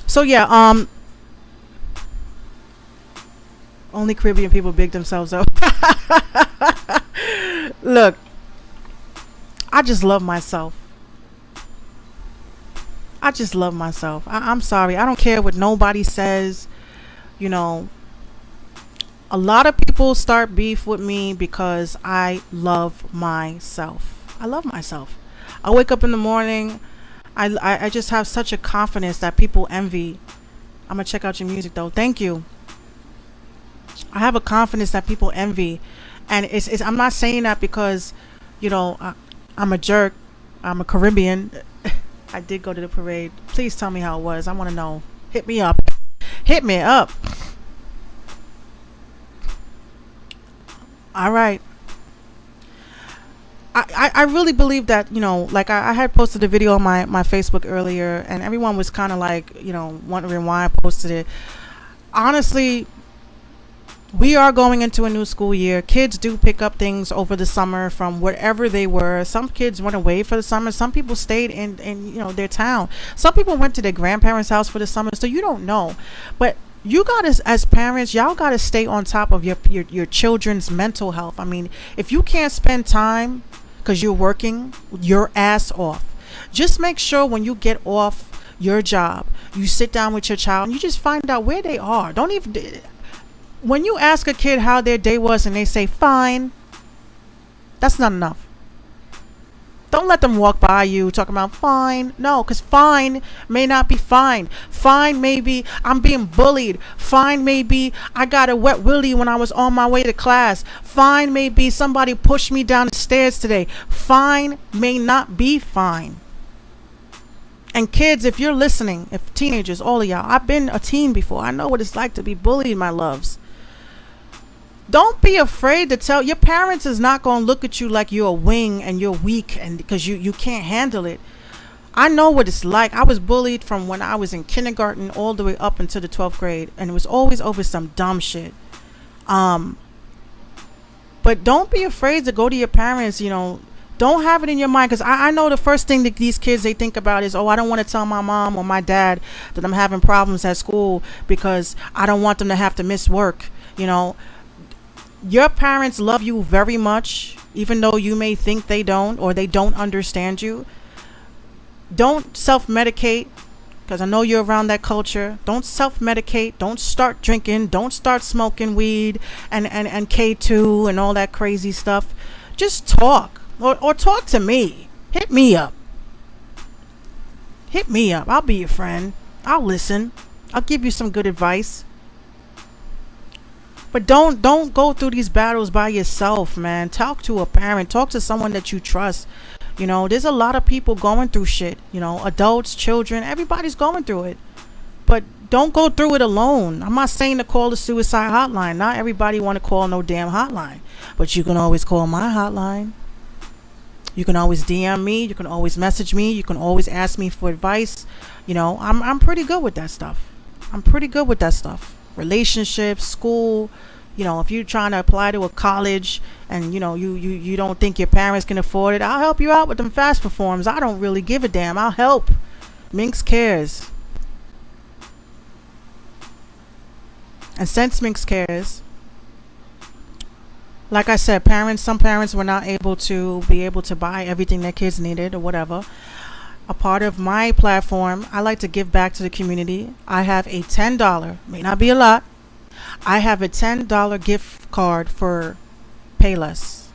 [SPEAKER 1] So yeah, only Caribbean people big themselves up. Look, I just love myself. I'm sorry. I don't care what nobody says. You know, a lot of people start beef with me because I love myself. I wake up in the morning. I just have such a confidence that people envy. I'm going to check out your music though. Thank you. I have a confidence that people envy. And it's I'm not saying that because, you know, I'm a jerk. I'm a Caribbean. I did go to the parade. Please tell me how it was. I want to know. Hit me up. All right. I really believe that, you know, like I had posted a video on my Facebook earlier, and everyone was kind of like, you know, wondering why I posted it. Honestly, we are going into a new school year. Kids do pick up things over the summer from wherever they were. Some kids went away for the summer. Some people stayed in you know, their town. Some people went to their grandparents' house for the summer. So you don't know. But you gotta, as parents, y'all gotta stay on top of your children's mental health. I mean, if you can't spend time because you're working your ass off, just make sure when you get off your job, you sit down with your child and you just find out where they are. Don't even... When you ask a kid how their day was and they say fine, that's not enough. Don't let them walk by you talking about fine. No, because fine may not be fine. Fine may be I'm being bullied. Fine may be I got a wet willy when I was on my way to class. Fine may be somebody pushed me down the stairs today. Fine may not be fine. And kids, if you're listening, if teenagers, all of y'all, I've been a teen before. I know what it's like to be bullied, my loves. Don't be afraid to tell. Your parents is not going to look at you like you're a wing and you're weak and because you can't handle it. I know what it's like. I was bullied from when I was in kindergarten all the way up until the 12th grade, and it was always over some dumb shit. But don't be afraid to go to your parents, you know. Don't have it in your mind, because I know the first thing that these kids, they think about is, oh, I don't want to tell my mom or my dad that I'm having problems at school because I don't want them to have to miss work. You know, your parents love you very much, even though you may think they don't or they don't understand you. Don't self-medicate, because I know you're around that culture. Don't self-medicate. Don't start drinking. Don't start smoking weed and K2 and all that crazy stuff. Just talk. Or talk to me. Hit me up. I'll be your friend. I'll listen. I'll give you some good advice. But don't go through these battles by yourself, man. Talk to a parent. Talk to someone that you trust. You know, there's a lot of people going through shit. You know, adults, children, everybody's going through it. But don't go through it alone. I'm not saying to call the suicide hotline. Not everybody want to call no damn hotline. But you can always call my hotline. You can always DM me. You can always message me. You can always ask me for advice. You know, I'm pretty good with that stuff. Relationships, school. You know, if you're trying to apply to a college and, you know, you don't think your parents can afford it, I'll help you out with them FAFSA forms. I don't really give a damn. I'll help. Minx cares. And since Minx cares, like I said, some parents were not able to buy everything their kids needed or whatever. A part of my platform, I like to give back to the community. I have a $10, may not be a lot. I have a $10 gift card for Payless.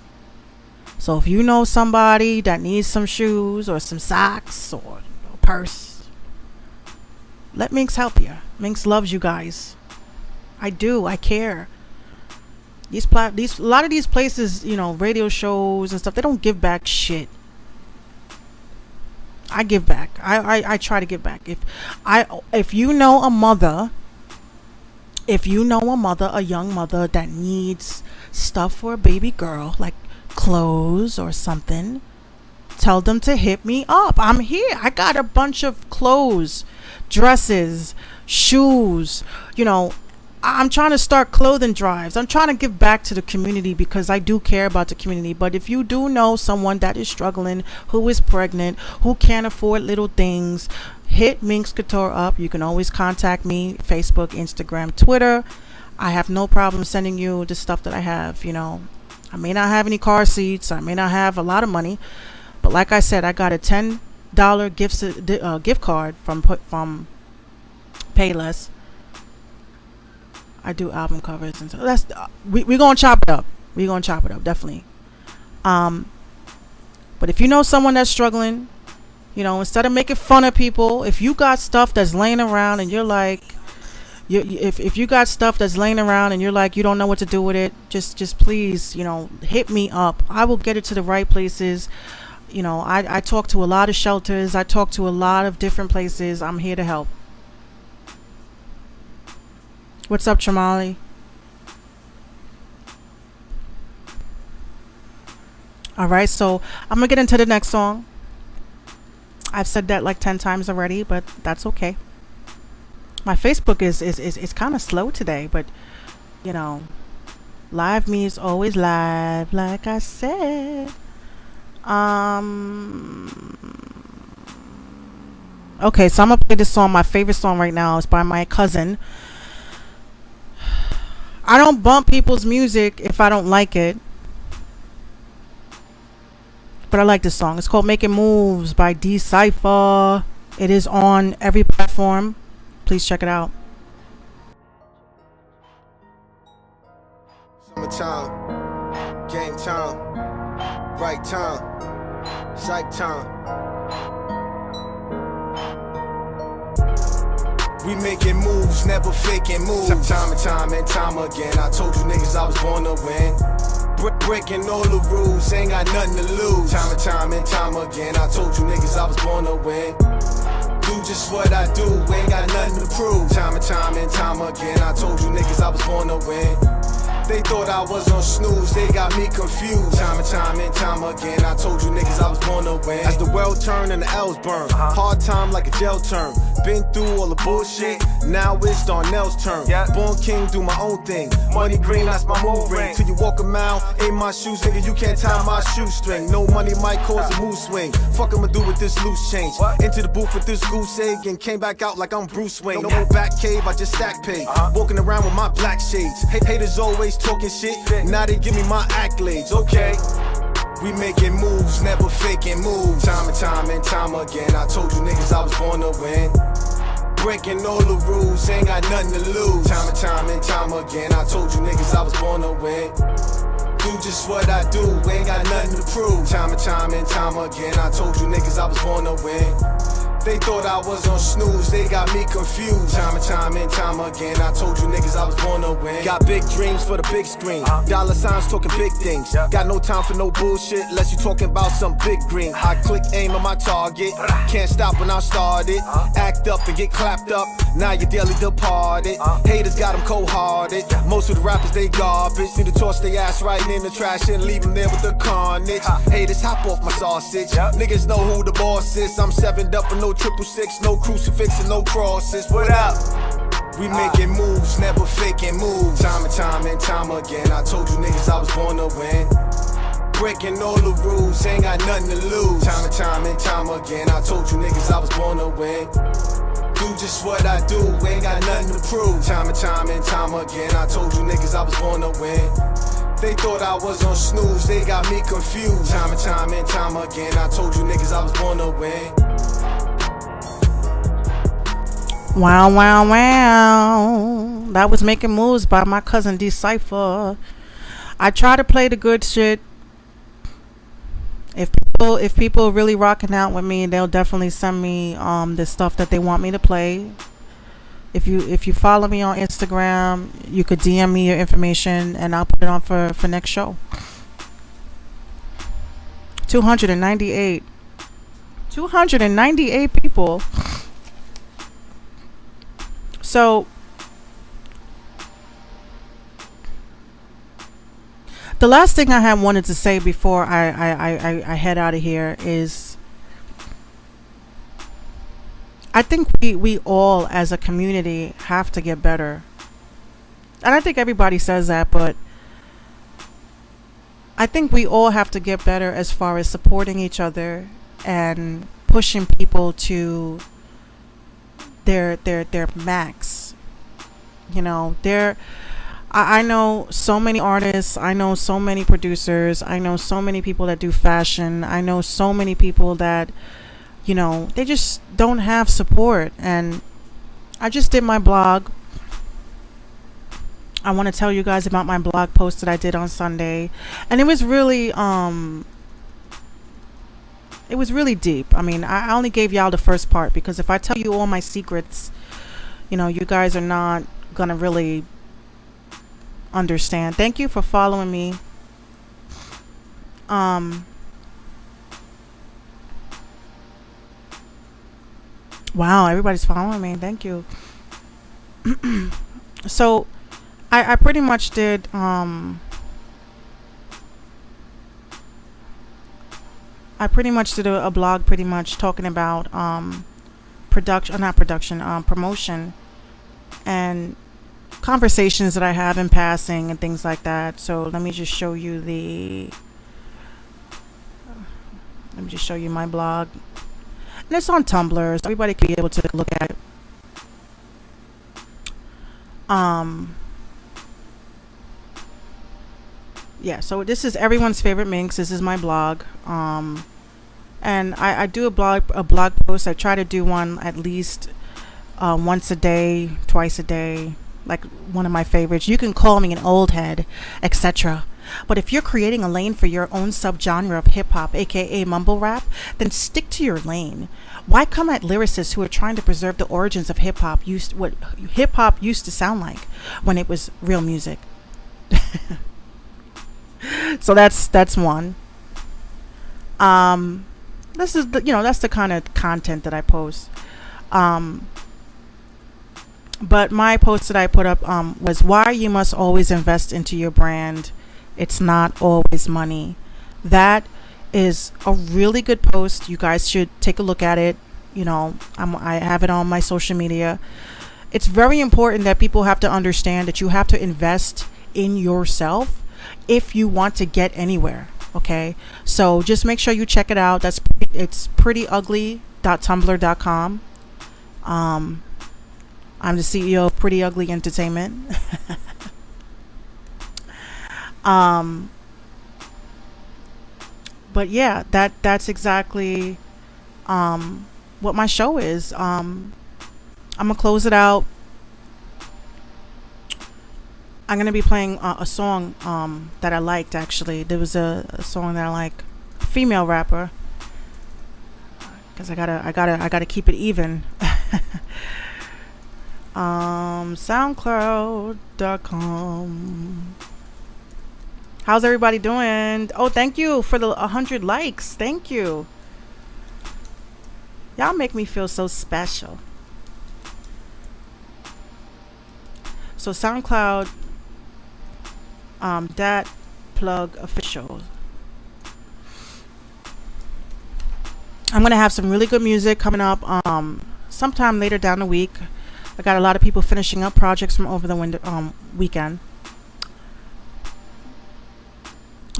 [SPEAKER 1] So if you know somebody that needs some shoes or some socks or a purse, let Minx help you. Minx loves you guys. I do. I care. A lot of these places, you know, radio shows and stuff, they don't give back shit. I give back. I try to give back. If you know a mother, a young mother that needs stuff for a baby girl, like clothes or something, tell them to hit me up. I'm here. I got a bunch of clothes, dresses, shoes. You know, I'm trying to start clothing drives. I'm trying to give back to the community because I do care about the community. But if you do know someone that is struggling, who is pregnant, who can't afford little things, hit Minx Couture up. You can always contact me, Facebook, Instagram, Twitter. I have no problem sending you the stuff that I have. You know, I may not have any car seats. I may not have a lot of money. But like I said, I got a $10 gift card from Payless. I do album covers and so that's we gonna chop it up. We gonna chop it up, definitely. But if you know someone that's struggling, you know, instead of making fun of people, if you got stuff that's laying around and you're like, if you got stuff that's laying around and you're like you don't know what to do with it, just please, you know, hit me up. I will get it to the right places. You know, I talk to a lot of shelters. I talk to a lot of different places. I'm here to help. What's up, Tramali? All right, so I'm gonna get into the next song. I've said that like 10 times already, but that's okay. My Facebook is kind of slow today, but you know, live me is always live, like I said. Okay, so I'm gonna play this song. My favorite song right now is by my cousin. I don't bump people's music if I don't like it, but I like this song. It's called Making Moves by Dcyp. It is on every platform. Please check it out.
[SPEAKER 6] Summertime, game time, right time, Dcyp time. We making moves, never faking moves. Time and time and time again. I told you niggas I was born to win. Breaking all the rules, ain't got nothing to lose. Time and time again. I told you niggas I was born to win. Do just what I do, ain't got nothing to prove. Time and time again. I told you niggas I was born to win. They thought I was on snooze, they got me confused. Time and time again, I told you niggas I was born to win. As the well turn and the L's burn, hard time like a jail term. Been through all the bullshit, now it's Darnell's turn. Born king, do my own thing. Money green, that's my move ring. Till you walk a mile, ain't my shoes, nigga, you can't tie my shoestring. No money might cause a mood swing. Fuck I'ma do with this loose change. Into the booth with this goose egg and came back out like I'm Bruce Wayne. No more back cave, I just stack pay. Walking around with my black shades. Haters always talking shit, now they give me my accolades, okay? We making moves, never faking moves. Time and time again, I told you niggas I was born to win. Breaking all the rules, ain't got nothing to lose. Time and time again, I told you niggas I was born to win. Do just what I do, ain't got nothing to prove. Time and time again, I told you niggas I was born to win. They thought I was on snooze, they got me confused. Time and time again, I told you niggas I was born to win. Got big dreams for the big screen. Dollar signs talking big things. Got no time for no bullshit, unless you talking about some big green. I click aim on my target, can't stop when I started. Act up and get clapped up, now you're dearly departed. Haters got them cold-hearted, most of the rappers they garbage. Need to toss their ass right in the trash and leave them there with the carnage. Haters hop off my sausage, niggas know who the boss is. I'm 7'd up and no 666, no crucifix and no crosses. What up? We making moves, never faking moves. Time and time again, I told you niggas I was born to win. Breaking all the rules, ain't got nothing to lose. Time and time again, I told you niggas I was born to win. Do just what I do, ain't got nothing to prove. Time and time again, I told you niggas I was born to win. They thought I was on snooze, they got me confused. Time and time again, I told you niggas I was born to win.
[SPEAKER 1] Wow. That was Making Moves by my cousin Dcyp. I try to play the good shit. If people really rocking out with me, they'll definitely send me the stuff that they want me to play. If you follow me on Instagram, you could DM me your information and I'll put it on for next show. 298 people. So The last thing I had wanted to say before I head out of here is I think we all as a community have to get better. And I think everybody says that, but I think we all have to get better as far as supporting each other and pushing people to their max. You know, I know so many artists, I know so many producers, I know so many people that do fashion, I know so many people that, you know, they just don't have support. And I just did my blog. I want to tell you guys about my blog post that I did on Sunday, and it was really deep. I mean, I only gave y'all the first part, because if I tell you all my secrets, you know, you guys are not gonna really understand. Thank you for following me. Wow, everybody's following me. Thank you. So I pretty much did a blog pretty much talking about promotion and conversations that I have in passing and things like that. So let me just show you my blog. And it's on Tumblr, so everybody can be able to look at it. Yeah, so this is everyone's favorite Minx. This is my blog. And I do a blog post. I try to do one at least once a day, twice a day, like one of my favorites. You can call me an old head, etc. But if you're creating a lane for your own subgenre of hip-hop, aka mumble rap, then stick to your lane. Why come at lyricists who are trying to preserve the origins of hip-hop, what hip-hop used to sound like when it was real music? So that's one. This is that's the kind of content that I post. But my post that I put up was why you must always invest into your brand. It's not always money. That is a really good post. You guys should take a look at it. You know, I have it on my social media. It's very important that people have to understand that you have to invest in yourself if you want to get anywhere. Okay, so just make sure you check it out. It's prettyugly.tumblr.com. I'm the CEO of Pretty Ugly Entertainment. But yeah, that's exactly what my show is. I'm gonna close it out. I'm gonna be playing a song that I liked. Actually, there was a song that I like, female rapper, because I gotta keep it even. SoundCloud.com. How's everybody doing? Oh, thank you for the 100 likes. Thank you. Y'all make me feel so special. So SoundCloud, dat plug official. I'm gonna have some really good music coming up sometime later down the week. I got a lot of people finishing up projects from over the weekend.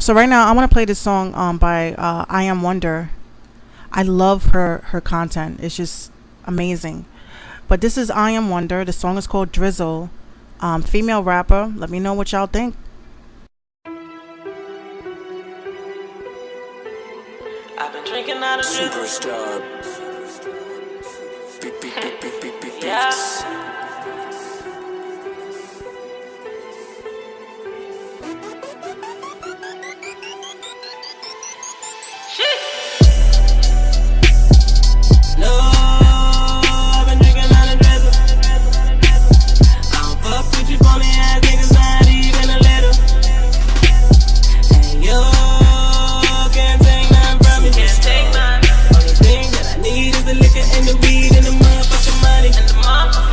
[SPEAKER 1] So right now I want to play this song by I Am Wonder. I love her content. It's just amazing. But this is I Am Wonder. The song is called Drizzle. Female rapper. Let me know what y'all think.
[SPEAKER 7] I've been drinking out of
[SPEAKER 6] Superstar.
[SPEAKER 7] Yeah.
[SPEAKER 8] No, I've been drinking out of drizzle. I don't fuck with you phony ass niggas, not even a little. And you can't take nothing from me.
[SPEAKER 7] Can't take mine.
[SPEAKER 8] Only thing that I need is the liquor and the weed and the motherfucking money.
[SPEAKER 7] And the mom.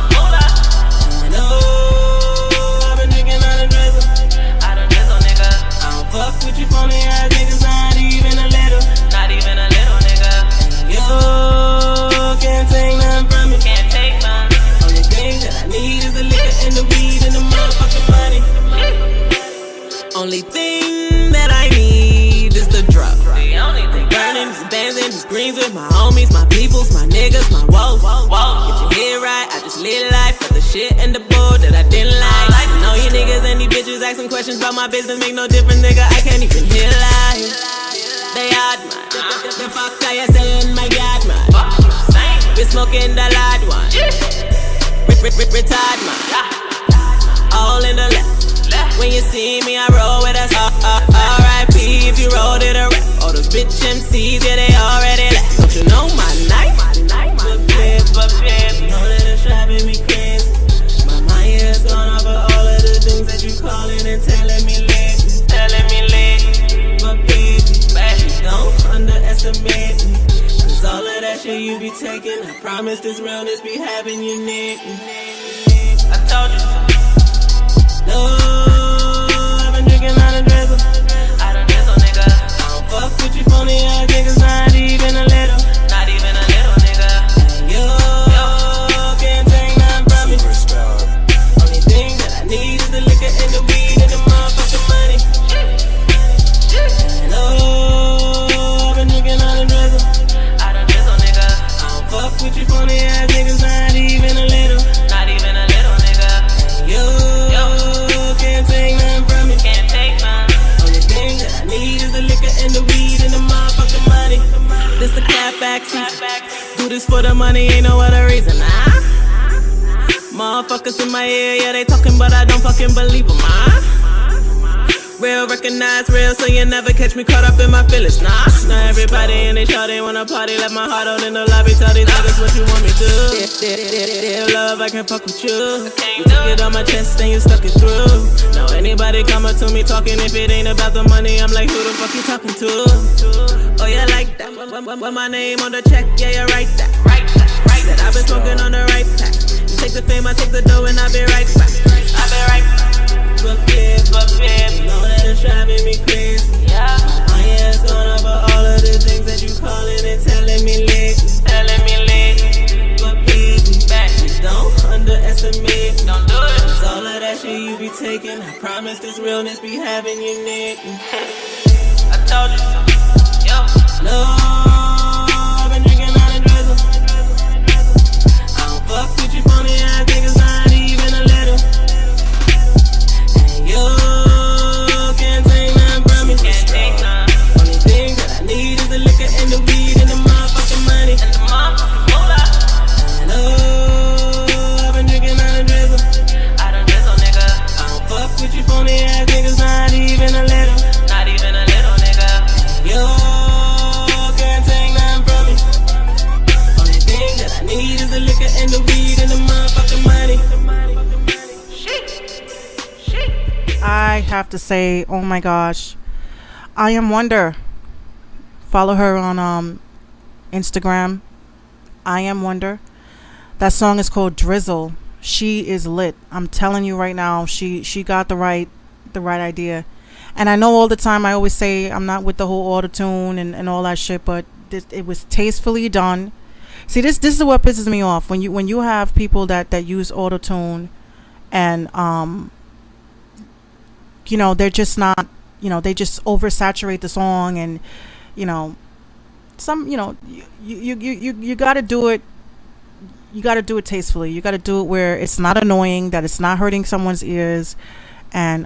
[SPEAKER 8] homies, my peoples, my niggas, my woes. Get your head right, I just live life for the shit and the bull that I didn't like. I know you niggas and these bitches asking questions about my business make no difference, nigga. I can't even hear lies. They hard man. The fuck are you saying, my god man? We smoking the loud one. Retired man. All in the left. When you see me, I roll with us. R.I.P. if you rolled it a rap. All those bitch MCs, yeah, they already left. Don't you know my night? But you know that it's driving me crazy. My mind has gone over all of the things that you calling and telling me lately. But baby, don't underestimate me. Cause all of that shit you be taking, I promise this realness be having you naked. I told you. No, I've been drinking out of drizzle. I don't drizzle, nigga. I don't fuck with you phony ass niggas, not even a little. Not even a little, nigga. And you can't take nothing from me. Only thing that I need is the liquor and the weed and the motherfucking money. And I've been drinking out of drizzle. I don't drizzle, nigga. I don't fuck with you phony ass niggas, not even a little. Not even a little, nigga. And you can't take nothing from me. Can't take none. Only thing that I need is the liquor and the weed and the motherfucking money. This the cat backseat. Do this for the money, ain't no other reason. Motherfuckers in my ear, yeah, they talking, but I don't fucking believe them. Real, recognize real, so you never catch me caught up in my feelings. Nah, not everybody in they show they wanna party. Let my heart out in the lobby, tell these niggas what you want me to. Dear love, I can fuck with you. You took it on my chest and you stuck it through. Now anybody coming to me talking, if it ain't about the money, I'm like, who the fuck you talking to? Oh, yeah, like that. When my name on the check, yeah, you write that. Said I've been smoking on the right pack. You take the fame, I take the dough, and I'll be right back. But babe, you know that it's driving me crazy. Yeah. My ass gone over all of the things that you calling and telling me lately. But baby, please don't underestimate me. Don't do it. Cause all of that shit you be taking, I promise this realness be having you naked. I told you so. Yo. No, I've been drinking out of drizzle. I don't fuck with you phony ass niggas, not even a little. And you can't take nothing from me. Can't take none. Only thing that I need is the liquor and the weed and the motherfucking money. And the motherfucking moolah. I know I've been drinking out of drizzle. I don't drizzle, nigga. I don't fuck with you phony ass niggas, not even a little. Not even a little, nigga. And you can't take nothing from me. Only thing that I need is the liquor and the weed and the motherfucking money.
[SPEAKER 1] I have to say, oh my gosh, I Am Wonder. Follow her on Instagram. I Am Wonder. That song is called Drizzle. She is lit. I'm telling you right now, she got the right idea. And I know all the time I always say I'm not with the whole auto-tune and all that shit, but it was tastefully done. See, this is what pisses me off when you have people that use auto-tune and you know, they're just not, you know, they just oversaturate the song, and you know, some, you know, you got to do it. You got to do it tastefully. You got to do it where it's not annoying, that it's not hurting someone's ears, and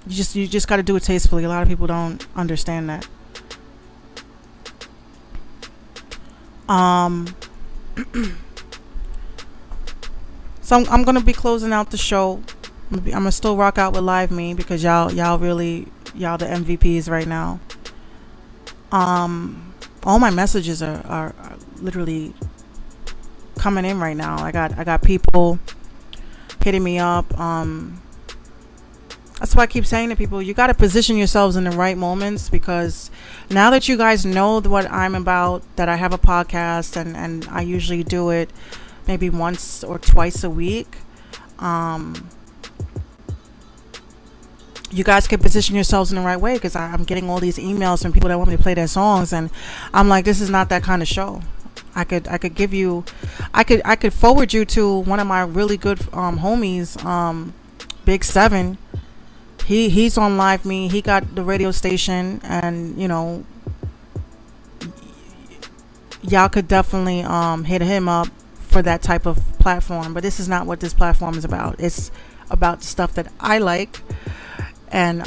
[SPEAKER 1] you just got to do it tastefully. A lot of people don't understand that. So I'm gonna be closing out the show. I'm gonna still rock out with Live Me because y'all the MVPs right now. All my messages are literally coming in right now. I got people hitting me up. That's why I keep saying to people, you got to position yourselves in the right moments, because now that you guys know what I'm about, that I have a podcast and I usually do it maybe once or twice a week. You guys can position yourselves in the right way, because I'm getting all these emails from people that want me to play their songs, and I'm like, this is not that kind of show. I could forward you to one of my really good homies, Big Seven. He's on Live Me. He got the radio station, and you know, y'all could definitely hit him up for that type of platform. But this is not what this platform is about. It's about the stuff that I like, and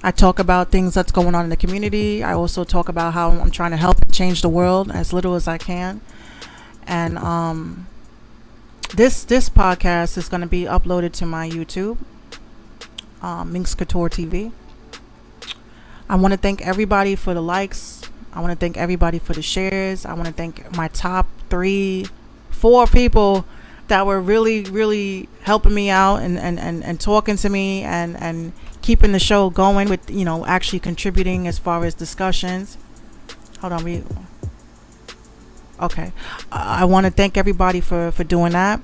[SPEAKER 1] I talk about things that's going on in the community. I also talk about how I'm trying to help change the world as little as I can. And this podcast is going to be uploaded to my YouTube, Minx Couture TV. I want to thank everybody for the likes. I want to thank everybody for the shares. I want to thank my top 3-4 people that were really, really helping me out and talking to me and keeping the show going with, you know, actually contributing as far as discussions. Hold on, okay. I want to thank everybody for doing that.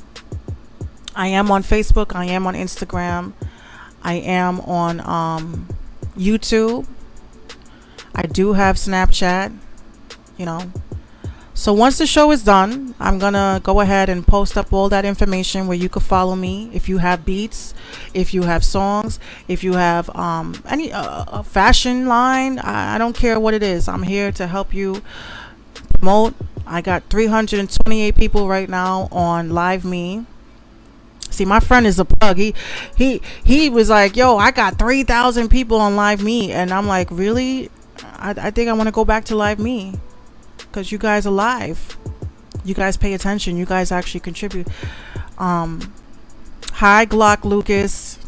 [SPEAKER 1] I am on Facebook. I am on Instagram. I am on YouTube. I do have Snapchat, you know. So once the show is done, I'm going to go ahead and post up all that information where you can follow me. If you have beats, if you have songs, if you have any a fashion line, I don't care what it is. I'm here to help you promote. I got 328 people right now on Live Me. See, my friend is a plug. He was like, yo, I got 3,000 people on Live Me. And I'm like, really? I think I want to go back to Live Me, because you guys are live. You guys pay attention. You guys actually contribute. Hi, Glock Lucas.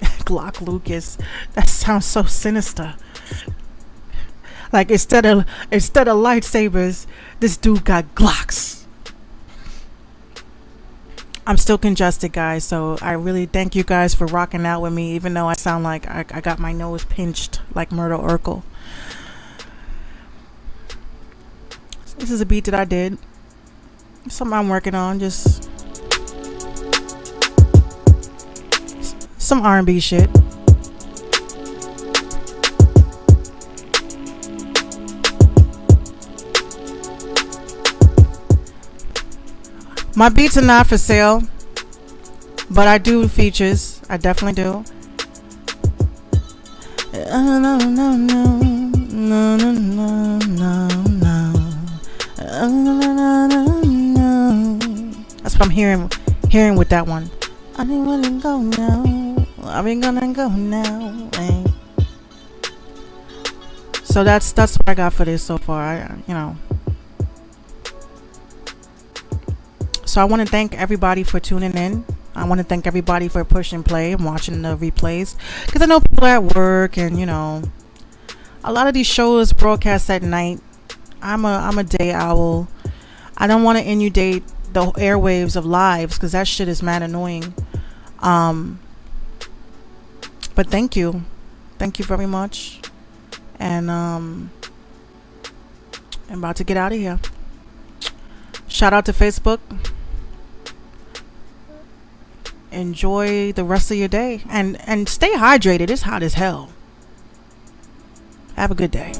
[SPEAKER 1] Glock Lucas. That sounds so sinister. Like instead of lightsabers, this dude got Glocks. I'm still congested, guys, so I really thank you guys for rocking out with me, even though I sound like I got my nose pinched like Myrtle Urkel. This is a beat that I did. Something I'm working on, just some R&B shit. My beats are not for sale, but I do features. I definitely do. No, no, no, no, no, no, no, no. That's what I'm hearing with that one. I ain't gonna go now. I ain't gonna go now. So that's what I got for this so far. So I want to thank everybody for tuning in. I want to thank everybody for pushing play and watching the replays, because I know people are at work, and a lot of these shows broadcast at night. I'm a day owl. I don't want to inundate the airwaves of lives, because that shit is mad annoying. But thank you very much, and I'm about to get out of here. Shout out to Facebook. Enjoy the rest of your day, and stay hydrated. It's hot as hell. Have a good day.